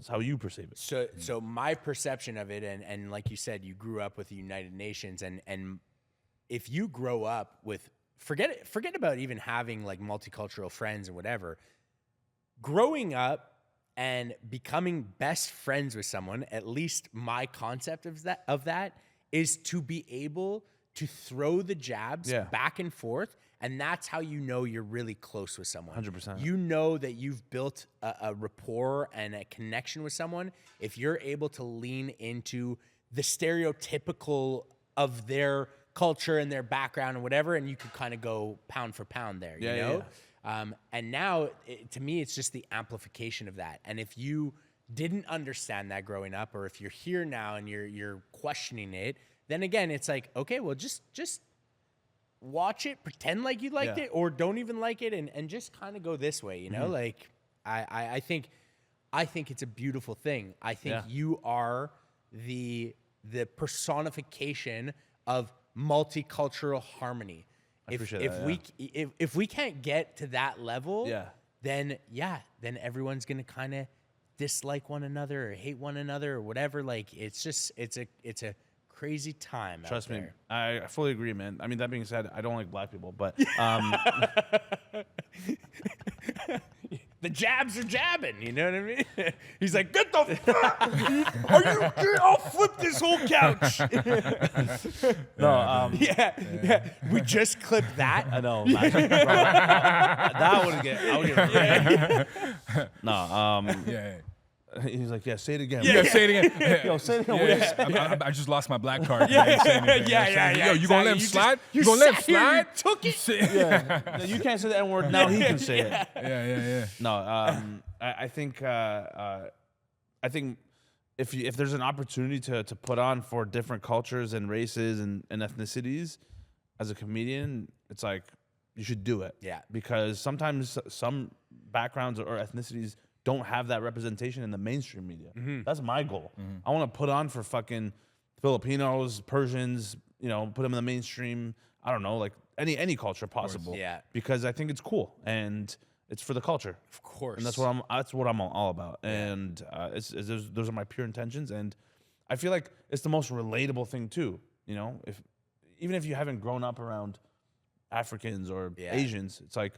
how you perceive it.
So my perception of it, and like you said, you grew up with the United Nations, and if you grow up with forget about even having like multicultural friends and whatever, growing up and becoming best friends with someone, at least my concept of that is to be able to throw the jabs back and forth. And that's how you know you're really close with someone.
100%.
You know that you've built a rapport and a connection with someone if you're able to lean into the stereotypical of their culture and their background and whatever, and you could kind of go pound for pound there, you know? Yeah. And now, to me, it's just the amplification of that. And if you didn't understand that growing up, or if you're here now and you're questioning it, then again, it's like, okay, well, just watch it, pretend like you liked it, or don't even like it, and just kind of go this way, you know? Like, I think it's a beautiful thing. I think you are the personification of multicultural harmony.
I appreciate
if
that.
if we can't get to that level,
Yeah.
then everyone's gonna kind of dislike one another or hate one another or whatever. Like it's a crazy time.
Trust
out
me,
there.
I fully agree, man. I mean, that being said, I don't like black people, but
The jabs are jabbing, you know what I mean? He's like, get the fuck! Are you? I'll flip this whole couch.
no,
Yeah. We just clipped that.
I know. Imagine, bro, that would get. I would get. No,
Yeah.
he's like, yeah, say it again.
Yeah, say it again.
Yo, say it again. What you say?
I just lost my black card. Yeah. Yo, you gonna let him slide? You gonna let him
sat here,
slide?
you took it.
Yeah. No, you can't say the N word. Now he can say it.
Yeah.
No, I think if there's an opportunity to put on for different cultures and races and ethnicities, as a comedian, it's like you should do it.
Yeah.
Because sometimes some backgrounds or ethnicities don't have that representation in the mainstream media. That's my goal. I want to put on for fucking Filipinos, Persians, put them in the mainstream. I don't know, like any culture possible.
Yeah.
Because I think it's cool and it's for the culture.
Of course.
And that's what I'm all about. And those are my pure intentions. And I feel like it's the most relatable thing too. Even if you haven't grown up around Africans or Asians, it's like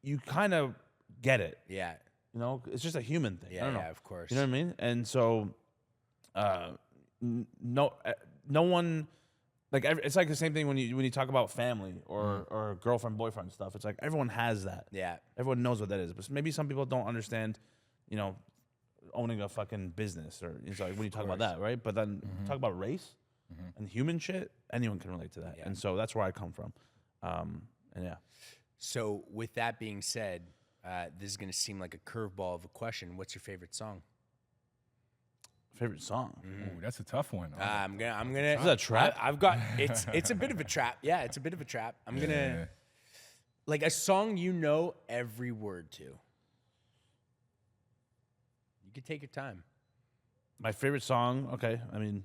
you kind of get it.
Yeah.
It's just a human thing. I don't know.
Yeah, of course.
You know what I mean? And so, no one, like it's like the same thing when you talk about family or girlfriend boyfriend stuff. It's like everyone has that.
Yeah.
Everyone knows what that is, but maybe some people don't understand. Owning a fucking business, or it's like when you talk about that, right? But then talk about race and human shit. Anyone can relate to that, and so that's where I come from. And yeah.
So with that being said. This is gonna seem like a curveball of a question. What's your favorite song?
Favorite song?
Ooh, that's a tough one.
I'm gonna.
Is that a trap?
I've got. It's a bit of a trap. Yeah, it's a bit of a trap. I'm gonna like a song every word to. You can take your time.
My favorite song. Okay, I mean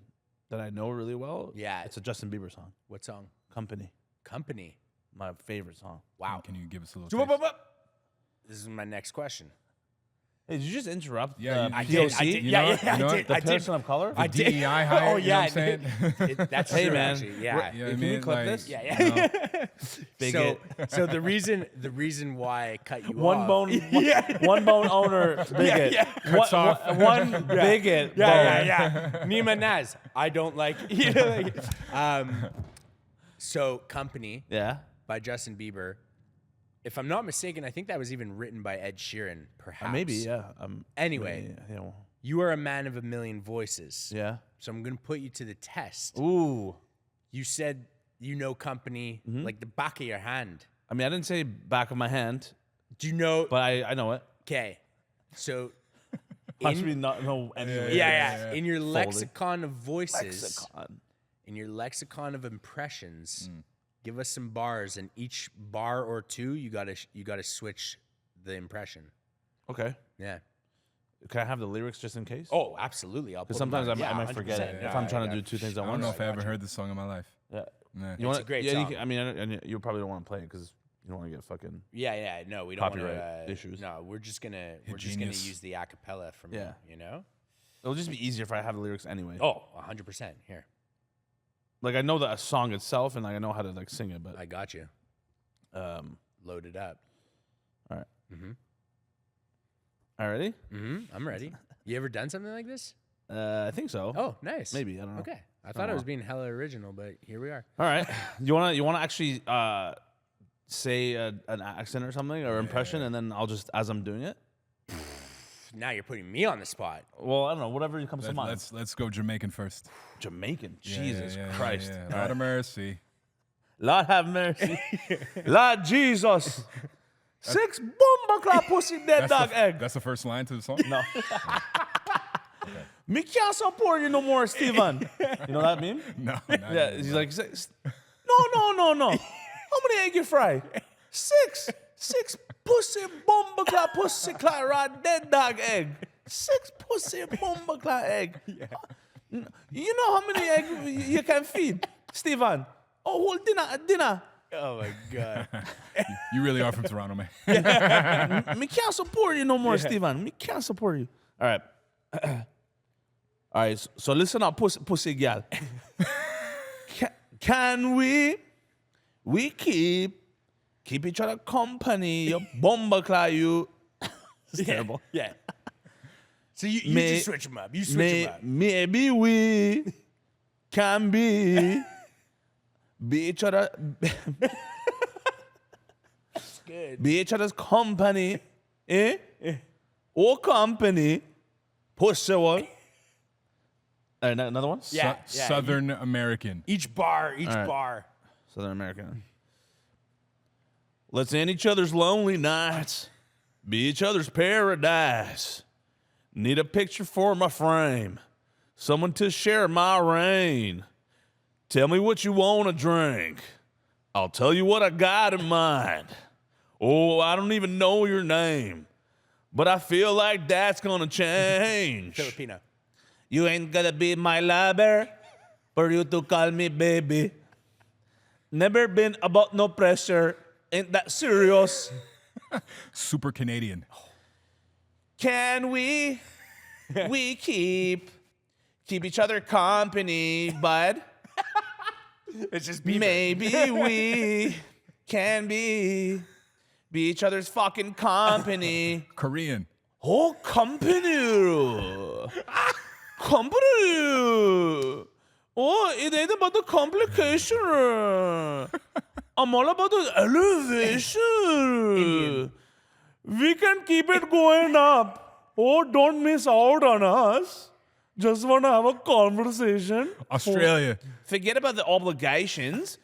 that I know really well.
Yeah,
it's a Justin Bieber song.
What song?
Company.
Company.
My favorite song.
Wow.
Can you give us a little taste?
This is my next question.
Hey, did you just interrupt?
Yeah,
I
POC?
did.
You know
Yeah,
what?
I
You know
did.
what?
The
I did.
person of color.
I did.
DEI hire,
Oh
you know
yeah,
what I'm saying?
that's
Hey,
true.
man.
Actually. Yeah.
You know what I
Can we
mean?
clip
Like,
this?
Yeah.
you know,
Bigot.
So the reason why I cut you
One
off.
bone, one bone owner bigot.
Yeah.
Cuts off.
One bigot.
Yeah. Neema Naz. I don't like. So Company
Yeah.
by Justin Bieber. If I'm not mistaken, I think that was even written by Ed Sheeran, perhaps.
Maybe. Yeah.
Anyway, you are a man of a million voices.
Yeah.
So I'm gonna put you to the test.
Ooh.
You said Company like the back of your hand.
I mean, I didn't say back of my hand,
Do you know?
but I know it.
Okay. So.
Must be not know any of it.
Yeah. In your lexicon of voices,
Lexicon.
in your lexicon of impressions, give us some bars, and each bar or two, you gotta switch the impression.
Okay.
Yeah.
Can I have the lyrics just in case?
Oh, absolutely. I'll put
Because sometimes
them on.
I might forget
100%.
it if I'm trying to do two things at
I don't
once.
know if I ever heard this song in my life.
Yeah.
Yeah.
You want
a great
yeah,
song.
I mean, and you probably don't want to play it because you don't want to get fucking.
Yeah. No, we don't want
Copyright
to.
issues.
No, we're just gonna
Genius.
use the acapella from
Yeah.
you know.
It'll just be easier if I have the lyrics anyway.
Oh, 100%. Here,
Like I know the song itself and like I know how to like sing it, but
I got you. Load it up.
all right. All ready?
I'm ready. You ever done something like this?
I think so.
Oh, nice.
Maybe I don't know.
Okay. I thought I was being hella original, but here we are.
All right. You wanna actually say an accent or something or impression, and then I'll just as I'm doing it.
Now you're putting me on the spot.
Well, I don't know. Whatever comes to mind.
Let's go Jamaican first.
Jamaican.
Yeah,
Jesus
yeah,
Christ.
yeah.
All
Lord
right.
of mercy.
Lord have mercy. Lord Jesus. 6 bomba clap pussy dead dog egg.
That's the first line to the song?
No. Me can't support you no more, Steven. You know that meme?
No.
Yeah. He's like, no. How many egg you fry? 6. 6 pussy bomba clap pussy clap rod dead dog egg. 6 pussy bomba clap egg. You know how many egg you can feed, Steven? Oh, whole dinner.
Oh my god.
You really are from Toronto, man.
Me can't support you no more, Steven. Me can't support you. All right. All right. So listen up, pussy gal. Can we keep each other company? You bomba cry you. It's terrible.
Yeah. So you just switch them up. You switch them up.
Maybe we can be each other.
Good.
Be each other's company. Eh? Or company. Pussy one. All right, another one?
Yeah.
Southern American.
Each bar.
right.
Bar.
Southern American. Let's end each other's lonely nights. Be each other's paradise. Need a picture for my frame. Someone to share my reign. Tell me what you want to drink. I'll tell you what I got in mind. Oh, I don't even know your name. But I feel like that's gonna change.
Filipino.
You ain't gonna be my lover for you to call me baby. Never been about no pressure. Ain't that serious?
Super Canadian.
Can we keep each other company, bud?
It's just
Maybe we can be each other's fucking company.
Korean.
Oh, company. Company. Oh, it ain't about the complication. I'm all about the elevation. We can keep it going up. Oh, don't miss out on us. Just want to have a conversation.
Australia.
Forget about the obligations.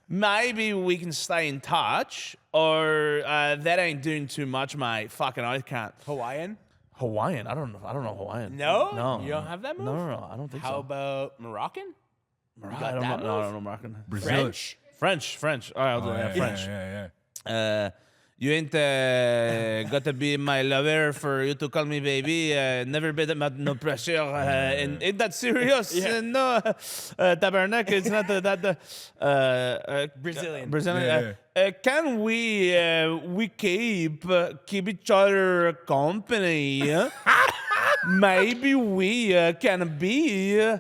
Maybe we can stay in touch, or that ain't doing too much, mate. Fucking, I can't.
Hawaiian?
Hawaiian? I don't know Hawaiian.
No?
No.
You don't have that move?
No, I don't think
How
so.
about Moroccan?
Moroccan?
got
I
that
don't know. I
move?
don't know Moroccan.
Brazil.
French. All right, I'll do that. French.
Yeah.
You ain't got to be my lover for you to call me baby. Never been about no pressure. And ain't that serious? No, tabernacle. It's not that.
Brazilian.
Brazilian. Can we keep each other company? Maybe we can be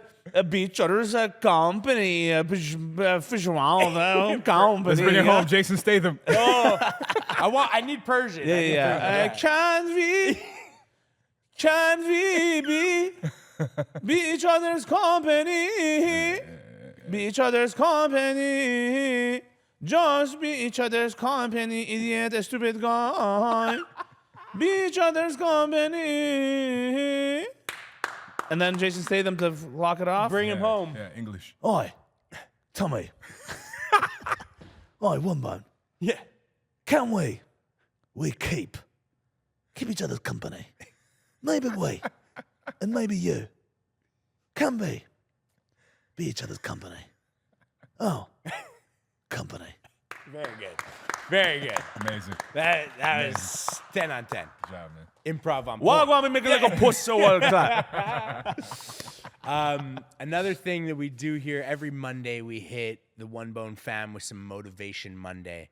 each other's company. Fish around company.
Let's bring it home, Jason Statham.
I need Persian.
Yeah. Can we be each other's company? Be each other's company. Just be each other's company, idiot, stupid guy. Be each other's company. And then Jason Statham to lock it off.
Bring him home.
Yeah, English.
Oi, Tommy. Oi, one man.
Yeah.
Can we keep each other's company? Maybe we, and maybe you, can be each other's company. Oh, company.
Very good. Very good.
Amazing.
That was 10 on 10.
Good job, man.
Improv on
Why
point.
want me making like a puss so well clap?
Another thing that we do here every Monday, we hit the One Bone fam with some Motivation Monday.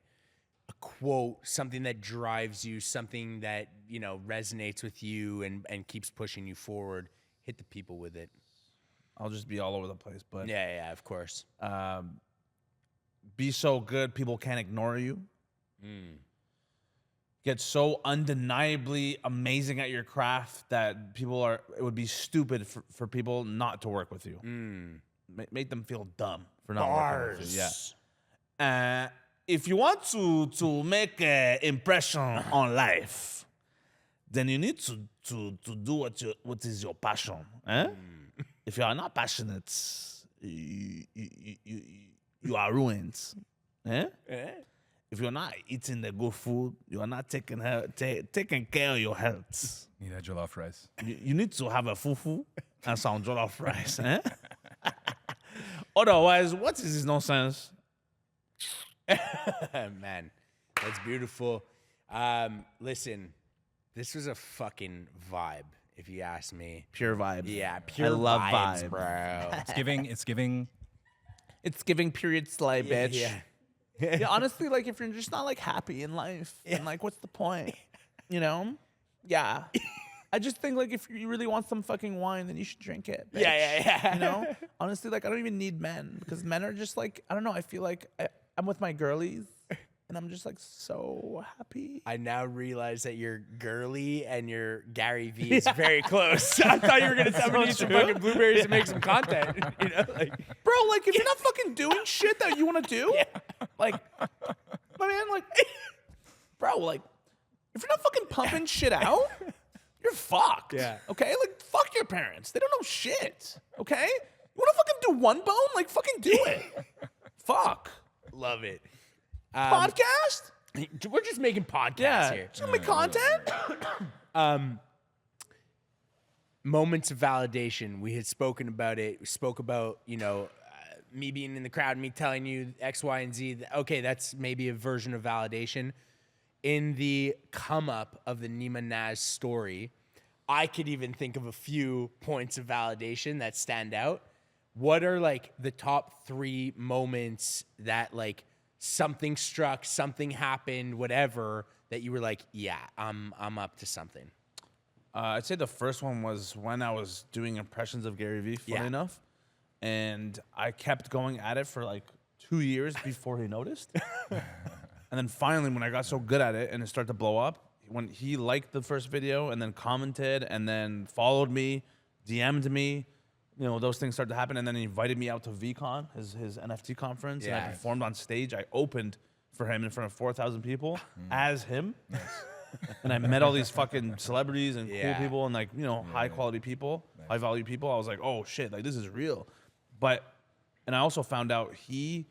A quote, something that drives you, something that, resonates with you and keeps pushing you forward. Hit the people with it.
I'll just be all over the place, but
Yeah, of course.
be so good people can't ignore you. Get so undeniably amazing at your craft that it would be stupid for people not to work with you. Make them feel dumb for not working with you. Yeah. If you want to make an impression on life, then you need to do what is your passion. Eh? If you are not passionate, you are ruined. Eh? If you're not eating the good food, you are not taking care of your health.
Need that jollof rice.
You need to have a fufu and some jollof rice. Eh? Otherwise, what is this nonsense?
Man, that's beautiful. Listen, this was a fucking vibe, if you ask me.
Pure vibes.
Yeah, pure
I love
vibes,
vibe.
bro.
It's giving
It's giving period slay, bitch.
Yeah.
Yeah, honestly, like if you're just not like happy in life, and like what's the point? You know? Yeah. I just think like if you really want some fucking wine, then you should drink it. Bitch.
Yeah.
You know? Honestly, like I don't even need men because men are just like I don't know. I feel like I'm with my girlies, and I'm just like so happy.
I now realize that your girly and your Gary V is very close. I thought you were gonna tell me to eat some fucking blueberries to make some content. You know, like
Bro, like if you're not fucking doing shit that you want to do, like, my man, like, bro, like, if you're not fucking pumping shit out, you're fucked.
Yeah.
Okay? Like, fuck your parents. They don't know shit. Okay? You want to fucking do one bone? Like, fucking do it. Fuck.
love it.
Podcast?
We're just making podcasts
Yeah.
here.
Just gonna make content?
Moments of validation. We had spoken about it. We spoke about, me being in the crowd, me telling you X, Y, and Z. Okay, that's maybe a version of validation. In the come up of the Neema Naz story, I could even think of a few points of validation that stand out. What are like the top 3 moments that like something struck, something happened, whatever, that you were like, yeah, I'm up to something?
I'd say the first one was when I was doing impressions of Gary Vee, funny enough. And I kept going at it for like 2 years before he noticed. And then finally, when I got so good at it and it started to blow up, when he liked the first video and then commented and then followed me, DM'd me, those things started to happen. And then he invited me out to VCon, his NFT conference. And I performed on stage. I opened for him in front of 4,000 people as him. Nice. And I met all these fucking celebrities and cool people and like, high quality people, high value people. I was like, oh shit, like this is real. And I also found out he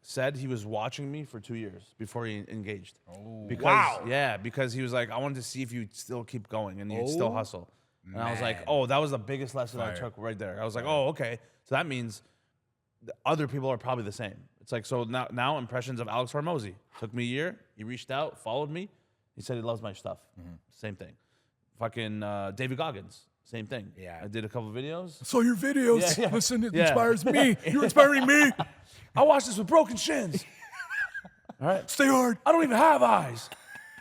said he was watching me for 2 years before he engaged.
Oh,
wow. Yeah, because he was like, I wanted to see if you'd still keep going and you'd still hustle. And I was like, oh, that was the biggest lesson I took right there. I was like, oh, okay. So that means the other people are probably the same. It's like, so now impressions of Alex Hormozy. Took me a year. He reached out, followed me. He said he loves my stuff. Same thing. Fucking David Goggins. Same thing.
Yeah.
I did a couple videos.
So your videos, listen, it inspires me. You're inspiring me.
I watched this with broken shins. All right.
Stay hard.
I don't even have eyes.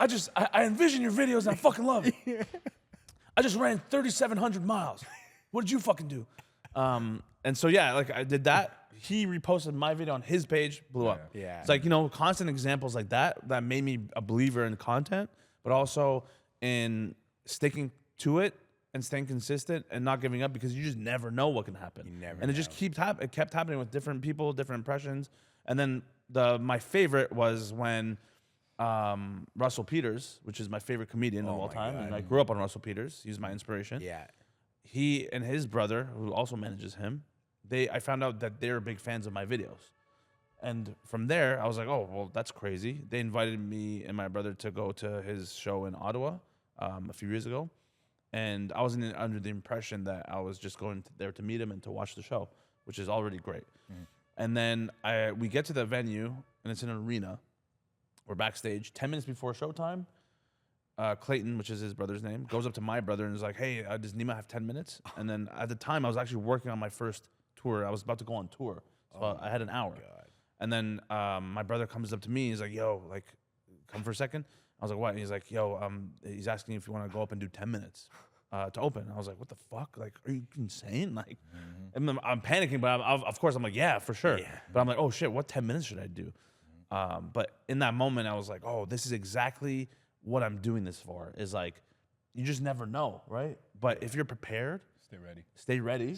I envision your videos and I fucking love it. I just ran 3,700 miles. What did you fucking do? And so, like I did that. He reposted my video on his page, blew up.
Yeah.
It's like, constant examples like that made me a believer in content, but also in sticking to it and staying consistent and not giving up because you just never know what can happen. It just it kept happening with different people, different impressions. And then my favorite was when Russell Peters, which is my favorite comedian of all time, and I grew up on Russell Peters. He's my inspiration.
Yeah.
He and his brother, who also manages him, I found out that they're big fans of my videos. And from there, I was like, oh, well, that's crazy. They invited me and my brother to go to his show in Ottawa a few years ago. And I was under the impression that I was just going there to meet him and to watch the show, which is already great. And then we get to the venue, and it's in an arena. We're backstage. 10 minutes before showtime, Clayton, which is his brother's name, goes up to my brother and is like, hey, does Neema have 10 minutes? And then at the time, I was actually working on my first tour. I was about to go on tour. So I had an hour. And then my brother comes up to me. He's like, yo, like, come for a second. I was like, what? And he's like, yo, he's asking if you want to go up and do 10 minutes to open. I was like, what the fuck? Like, are you insane? Like, and then I'm panicking, but of course I'm like, yeah, for sure. Yeah. But I'm like, oh shit, what 10 minutes should I do? But in that moment, I was like, oh, this is exactly what I'm doing this for. Is like, you just never know, right? But if you're prepared,
stay ready.
Stay ready.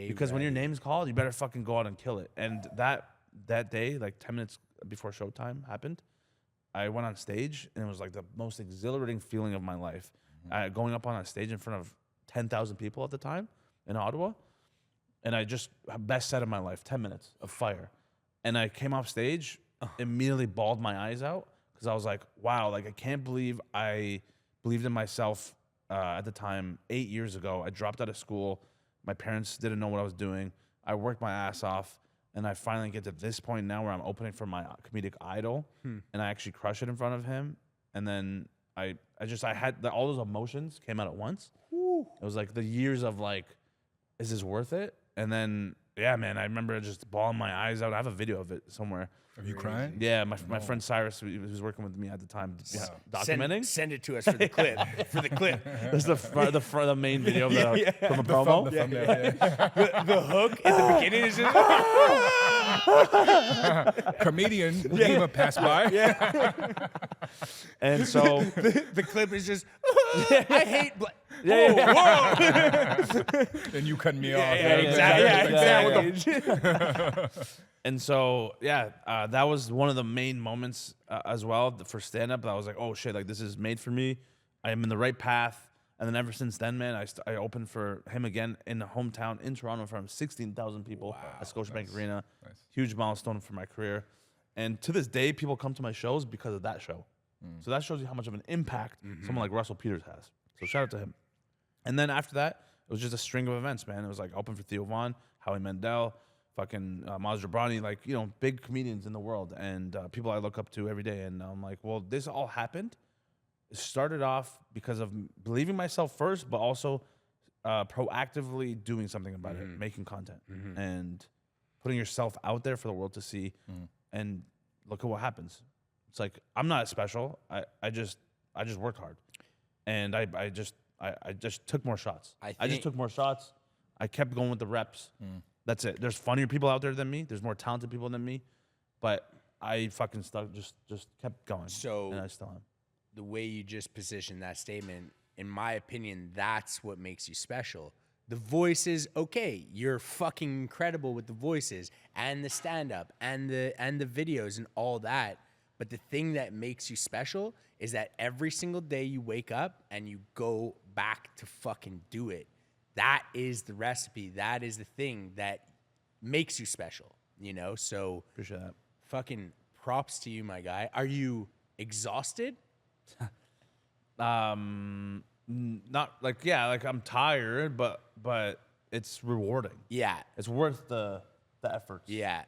Because when your name's called, you better fucking go out and kill it. And that day, like 10 minutes before showtime happened, I went on stage, and it was like the most exhilarating feeling of my life. Going up on a stage in front of 10,000 people at the time in Ottawa, and I just best set of my life, 10 minutes of fire. And I came off stage, immediately bawled my eyes out because I was like, wow, like I can't believe I believed in myself at the time 8 years ago. I dropped out of school. My parents didn't know what I was doing. I worked my ass off. And I finally get to this point now where I'm opening for my comedic idol, and I actually crush it in front of him. And then I had all those emotions came out at once. It was like the years of like, is this worth it? And then yeah, man, I remember just bawling my eyes out. I have a video of it somewhere.
Are you crying?
Yeah, my friend Cyrus, who was working with me at the time, documenting.
Send it to us for the clip. For the clip.
This is the main video of from a promo.
The thumbnail, yeah.
The hook at the beginning is just
Comedian Neema passed by.
And so
the clip is just I hate whoa.
And you cut me off.
Exactly.
And so, that was one of the main moments as well for stand-up. I was like, oh, shit, like, this is made for me. I am in the right path. And then ever since then, man, I opened for him again in the hometown in Toronto in front of 16,000 people at Scotiabank Arena.
Nice.
Huge milestone for my career. And to this day, people come to my shows because of that show. So that shows you how much of an impact someone like Russell Peters has. So shout out to him. And then after that, it was just a string of events, man. It was like open for Theo Von, Howie Mandel, fucking Maz Jobrani, like, you know, big comedians in the world and people I look up to every day. And I'm like, well, this all happened. It started off because of believing myself first, but also proactively doing something about it, making content and putting yourself out there for the world to see. And look at what happens. It's like, I'm not special. I just worked hard. And I just took more shots. I just took more shots. I kept going with the reps. That's it. There's funnier people out there than me. There's more talented people than me. But I fucking stuck, just kept going.
So
and I still am.
The way you just positioned that statement, in my opinion, that's what makes you special. The voices, okay, you're fucking incredible with the voices and the stand-up and the videos and all that. But the thing that makes you special is that every single day you wake up and you go back to fucking do it. That is the recipe. That is the thing that makes you special, you know? So
Appreciate that.
fucking props to you, my guy. Are you exhausted?
Not like, like I'm tired, but it's rewarding.
Yeah.
It's worth the effort.
Yeah.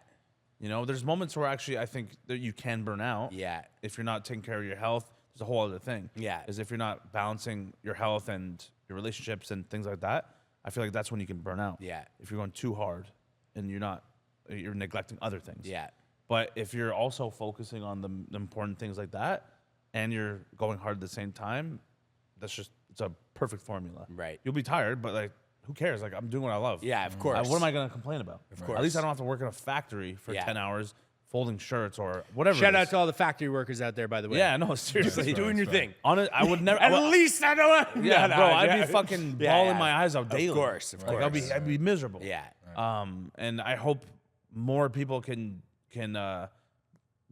You know, there's moments where actually I think that you can burn out.
Yeah.
If you're not taking care of your health, there's a whole other thing.
Yeah.
Is if you're not balancing your health and your relationships and things like that, I feel like that's when you can burn out.
Yeah.
If you're going too hard and you're neglecting other things.
Yeah.
But if you're also focusing on the important things like that and you're going hard at the same time, it's a perfect formula.
Right.
You'll be tired, but like, who cares? Like, I'm doing what I love.
Yeah, of course.
What am I going to complain about?
Of course.
At least I don't have to work in a factory for
Yeah.
10 hours folding shirts or whatever.
Shout
it
out
is.
to all the factory workers out there, by the way.
Yeah, no, seriously.
Just doing your thing.
I would never.
At least I know.
Yeah,
No,
bro,
no,
I'd
yeah.
be fucking
Yeah,
bawling
yeah.
my eyes out daily.
Of course.
Like, I'd be miserable.
Yeah.
And I hope more people can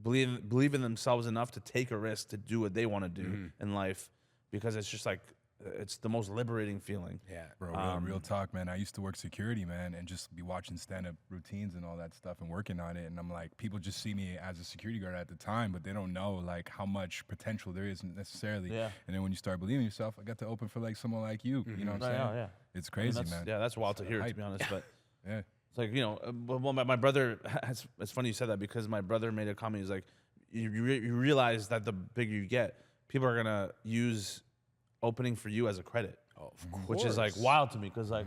believe in themselves enough to take a risk to do what they want to do in life, because it's just like, it's the most liberating feeling.
Yeah.
Bro, real talk, man. I used to work security, man, and just be watching stand-up routines and all that stuff and working on it. And I'm like, people just see me as a security guard at the time, but they don't know like how much potential there is necessarily.
Yeah.
And then when you start believing in yourself, I got to open for like someone like you. You know what I'm saying?
Yeah.
It's crazy,
that's,
man.
Yeah, that's wild to hear, to
hype.
be honest. But
Yeah.
it's like, you know, well, my brother, it's funny you said that, because my brother made a comment. He's like, you realize that the bigger you get, people are going to use opening for you as a credit.
Oh, of course.
Which is like wild to me, because like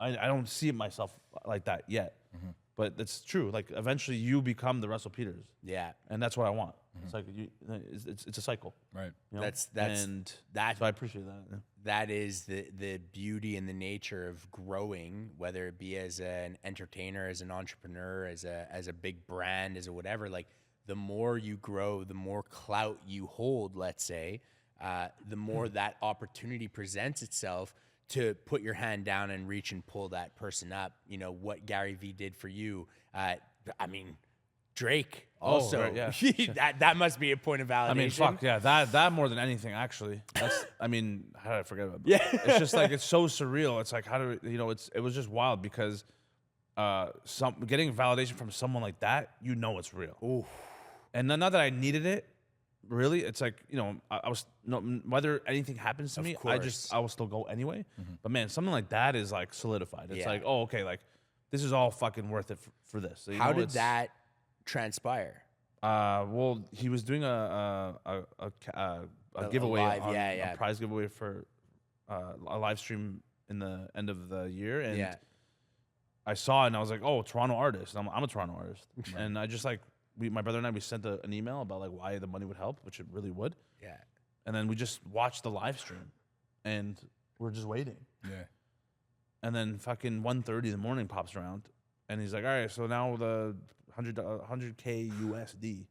I don't see myself like that yet. But it's true. Like, eventually you become the Russell Peters.
Yeah.
And that's what I want. It's like it's a cycle.
Right.
You know?
That's
So I appreciate that. Yeah.
that is the beauty and the nature of growing, whether it be as an entertainer, as an entrepreneur, as a big brand, as a whatever. Like, the more you grow, the more clout you hold, let's say, the more that opportunity presents itself to put your hand down and reach and pull that person up. You know, what Gary Vee did for you. I mean, Drake also.
right, yeah.
that must be a point of validation.
I mean, fuck yeah, that more than anything, actually. That's, I mean, how did I forget about that? Yeah. It's just like, it's so surreal. It's like, how do you know? It was just wild, because getting validation from someone like that, you know, it's real.
Ooh.
And not that I needed it, really. It's like, you know, I was, no, whether anything happens to me,
course.
I will still go anyway. But man, something like that is like solidified. It's
Yeah.
like, oh, okay, like, this is all fucking worth it for this. So, you
How
know,
did
it's,
that transpire?
Well, he was doing a giveaway,
live,
a prize giveaway for a live stream in the end of the year, and
Yeah.
I saw it and I was like, oh, Toronto artist. I'm a Toronto artist. And I just like, my brother and I, we sent an email about like why the money would help, which it really would.
Yeah.
And then we just watched the live stream and we're just waiting.
Yeah.
And then fucking 1:30 in the morning pops around and he's like, all right, so now the 100K USD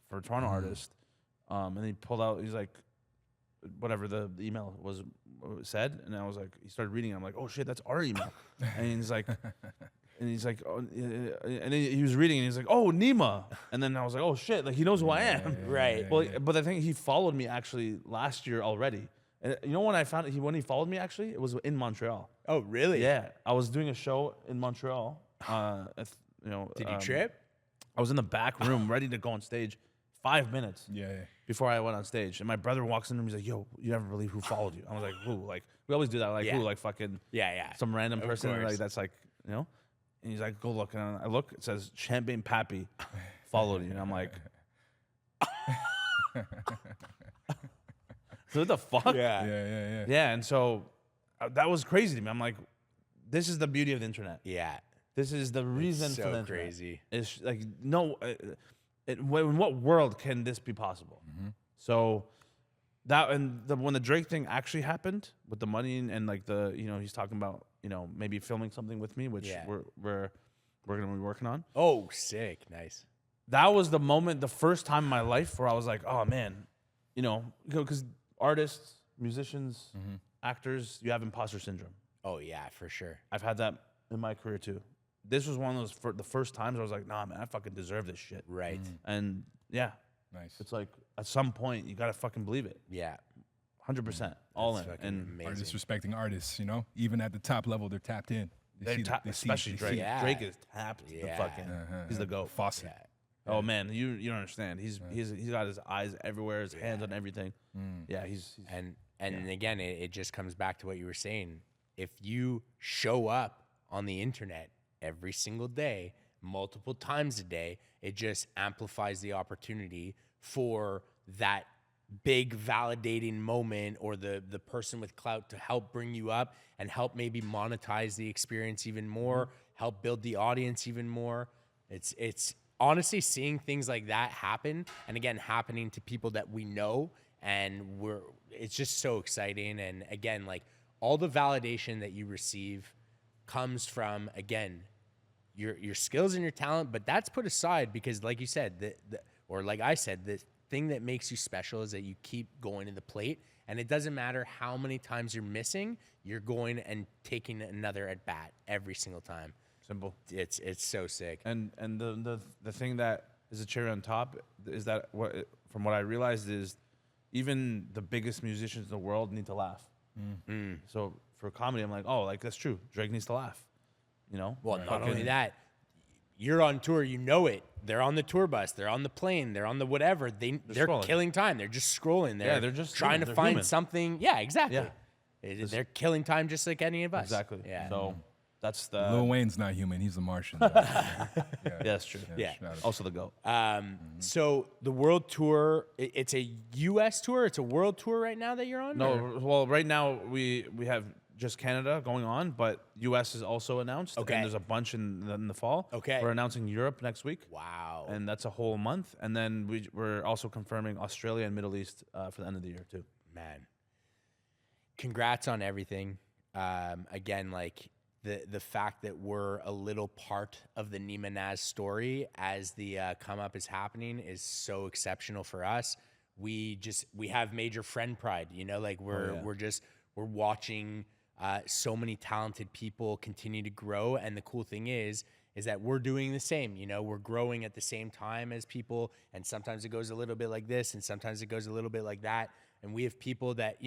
for a Toronto artist. And he pulled out, he's like, whatever the email was said. And I was like, he started reading it. I'm like, oh shit, that's our email. And he's like, oh, and he was reading and he's like, oh, Neema. And then I was like, oh shit, like he knows who I am.
Right.
Well, but I think he followed me actually last year already. And you know when I found when he followed me actually, it was in Montreal.
Oh, really?
Yeah, I was doing a show in Montreal.
Did you trip?
I was in the back room ready to go on stage. 5 minutes
Yeah.
before I went on stage, and my brother walks in and he's like, "Yo, you never believe who followed you." I was like, "Who?" Like we always do that. Like
Yeah.
who? Like fucking
Yeah.
some random
Of
person.
course.
Like that's like And he's like, "Go look." And I look. It says Champagne Pappy followed you, and I'm like, "So what the fuck?"
Yeah.
Yeah. And so that was crazy to me. I'm like, "This is the beauty of the internet.
Yeah.
This is the reason
so
for the internet.
crazy.
It's like no. In what world can this be possible? So that when the Drake thing actually happened with the money and like he's talking about maybe filming something with me, which we're gonna be working on.
Oh, sick. Nice.
That was the moment, the first time in my life where I was like, oh man, because artists, musicians, actors, you have imposter syndrome.
Oh, yeah, for sure.
I've had that in my career too. This was one of those the first times I was like, nah, man, I fucking deserve this shit.
Right.
And yeah,
Nice.
it's like at some point you gotta fucking believe it,
Yeah.
100%, all
That's
in.
fucking
And
amazing.
Artists respecting artists, even at the top level, they're tapped in.
especially Drake.
Yeah.
Drake is tapped. The
Yeah.
fucking, he's the goat.
Faucet.
Yeah.
Oh man, you don't understand. He's got his eyes everywhere, his hands on everything. Yeah, he's
And again, it just comes back to what you were saying. If you show up on the internet every single day, multiple times a day, it just amplifies the opportunity for that big validating moment or the person with clout to help bring you up and help maybe monetize the experience even more, help build the audience even more. It's honestly seeing things like that happen, and again, happening to people that we know, and it's just so exciting. And again, like all the validation that you receive comes from, again, your skills and your talent, but that's put aside because, like you said, or like I said, the thing that makes you special is that you keep going to the plate, and it doesn't matter how many times you're missing, you're going and taking another at bat every single time.
simple.
It's so sick.
And the thing that is a cherry on top is that from what I realized is even the biggest musicians in the world need to laugh. So for comedy, I'm like, oh, like that's true. Drake needs to laugh.
Well, not only that, you're on tour, it. They're on the tour bus, they're on the plane, they're on the whatever. They're
scrolling.
killing time. They're just scrolling.
they're just
trying
human.
to
They're
find
human.
something. Yeah, exactly.
Yeah.
They're killing time just like any of us.
Exactly.
Yeah.
So that's the
Lil Wayne's not human. He's a Martian. though.
yeah, that's true.
Yeah.
shout out.
Also the GOAT.
So the world tour, it's a U.S. tour. It's a world tour right now that you're on.
No,
or?
well, right now we have just Canada going on, but U.S. is also announced.
Okay.
And there's a bunch in the fall.
Okay.
We're announcing Europe next week.
Wow.
And that's a whole month. And then we're also confirming Australia and Middle East for the end of the year too.
Man, congrats on everything. Again, like the fact that we're a little part of the Neema Naz story as the come up is happening is so exceptional for us. We have major friend pride, like we're watching so many talented people continue to grow. And the cool thing is that we're doing the same, we're growing at the same time as people. And sometimes it goes a little bit like this and sometimes it goes a little bit like that. And we have people that,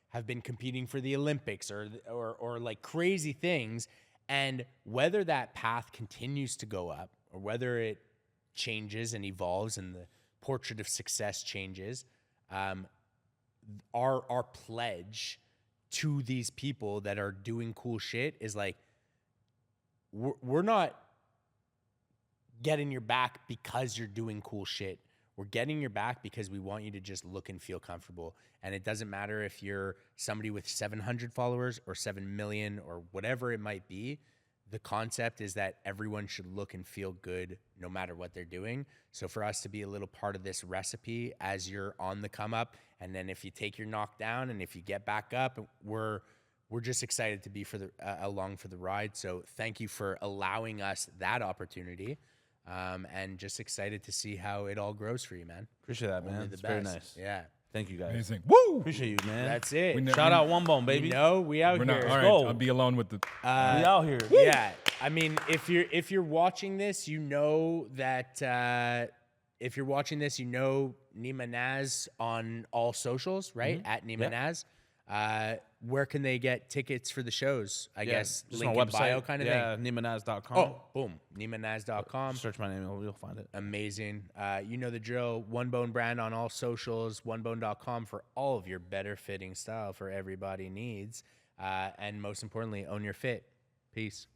have been competing for the Olympics or like crazy things. And whether that path continues to go up or whether it changes and evolves and the portrait of success changes, our pledge to these people that are doing cool shit is like, we're not getting your back because you're doing cool shit. We're getting your back because we want you to just look and feel comfortable. And it doesn't matter if you're somebody with 700 followers or 7 million or whatever it might be. the concept is that everyone should look and feel good no matter what they're doing. So for us to be a little part of this recipe as you're on the come up, and then if you take your knock down and if you get back up, we're just excited to be along for the ride. So thank you for allowing us that opportunity, and just excited to see how it all grows for you, man.
Appreciate that, man. It's very nice.
Yeah.
Thank you, guys.
Amazing. Woo!
Appreciate you, man.
That's it.
Shout out One Bone, baby.
We out
We're
here.
not. All right,
go.
I'll be alone with the.
We out here.
Yeah. I mean, if you're watching this, you know that if you're watching this, you know Neema Naz on all socials, right? At Neema Naz. Where can they get tickets for the shows? I guess
just
link
my
in bio kind of thing.
NeemaNaz.com.
Oh, boom. NeemaNaz.com.
Search my name, you'll find it.
Amazing. You know the drill. One Bone brand on all socials. OneBone.com for all of your better fitting style for everybody needs. And most importantly, own your fit. Peace.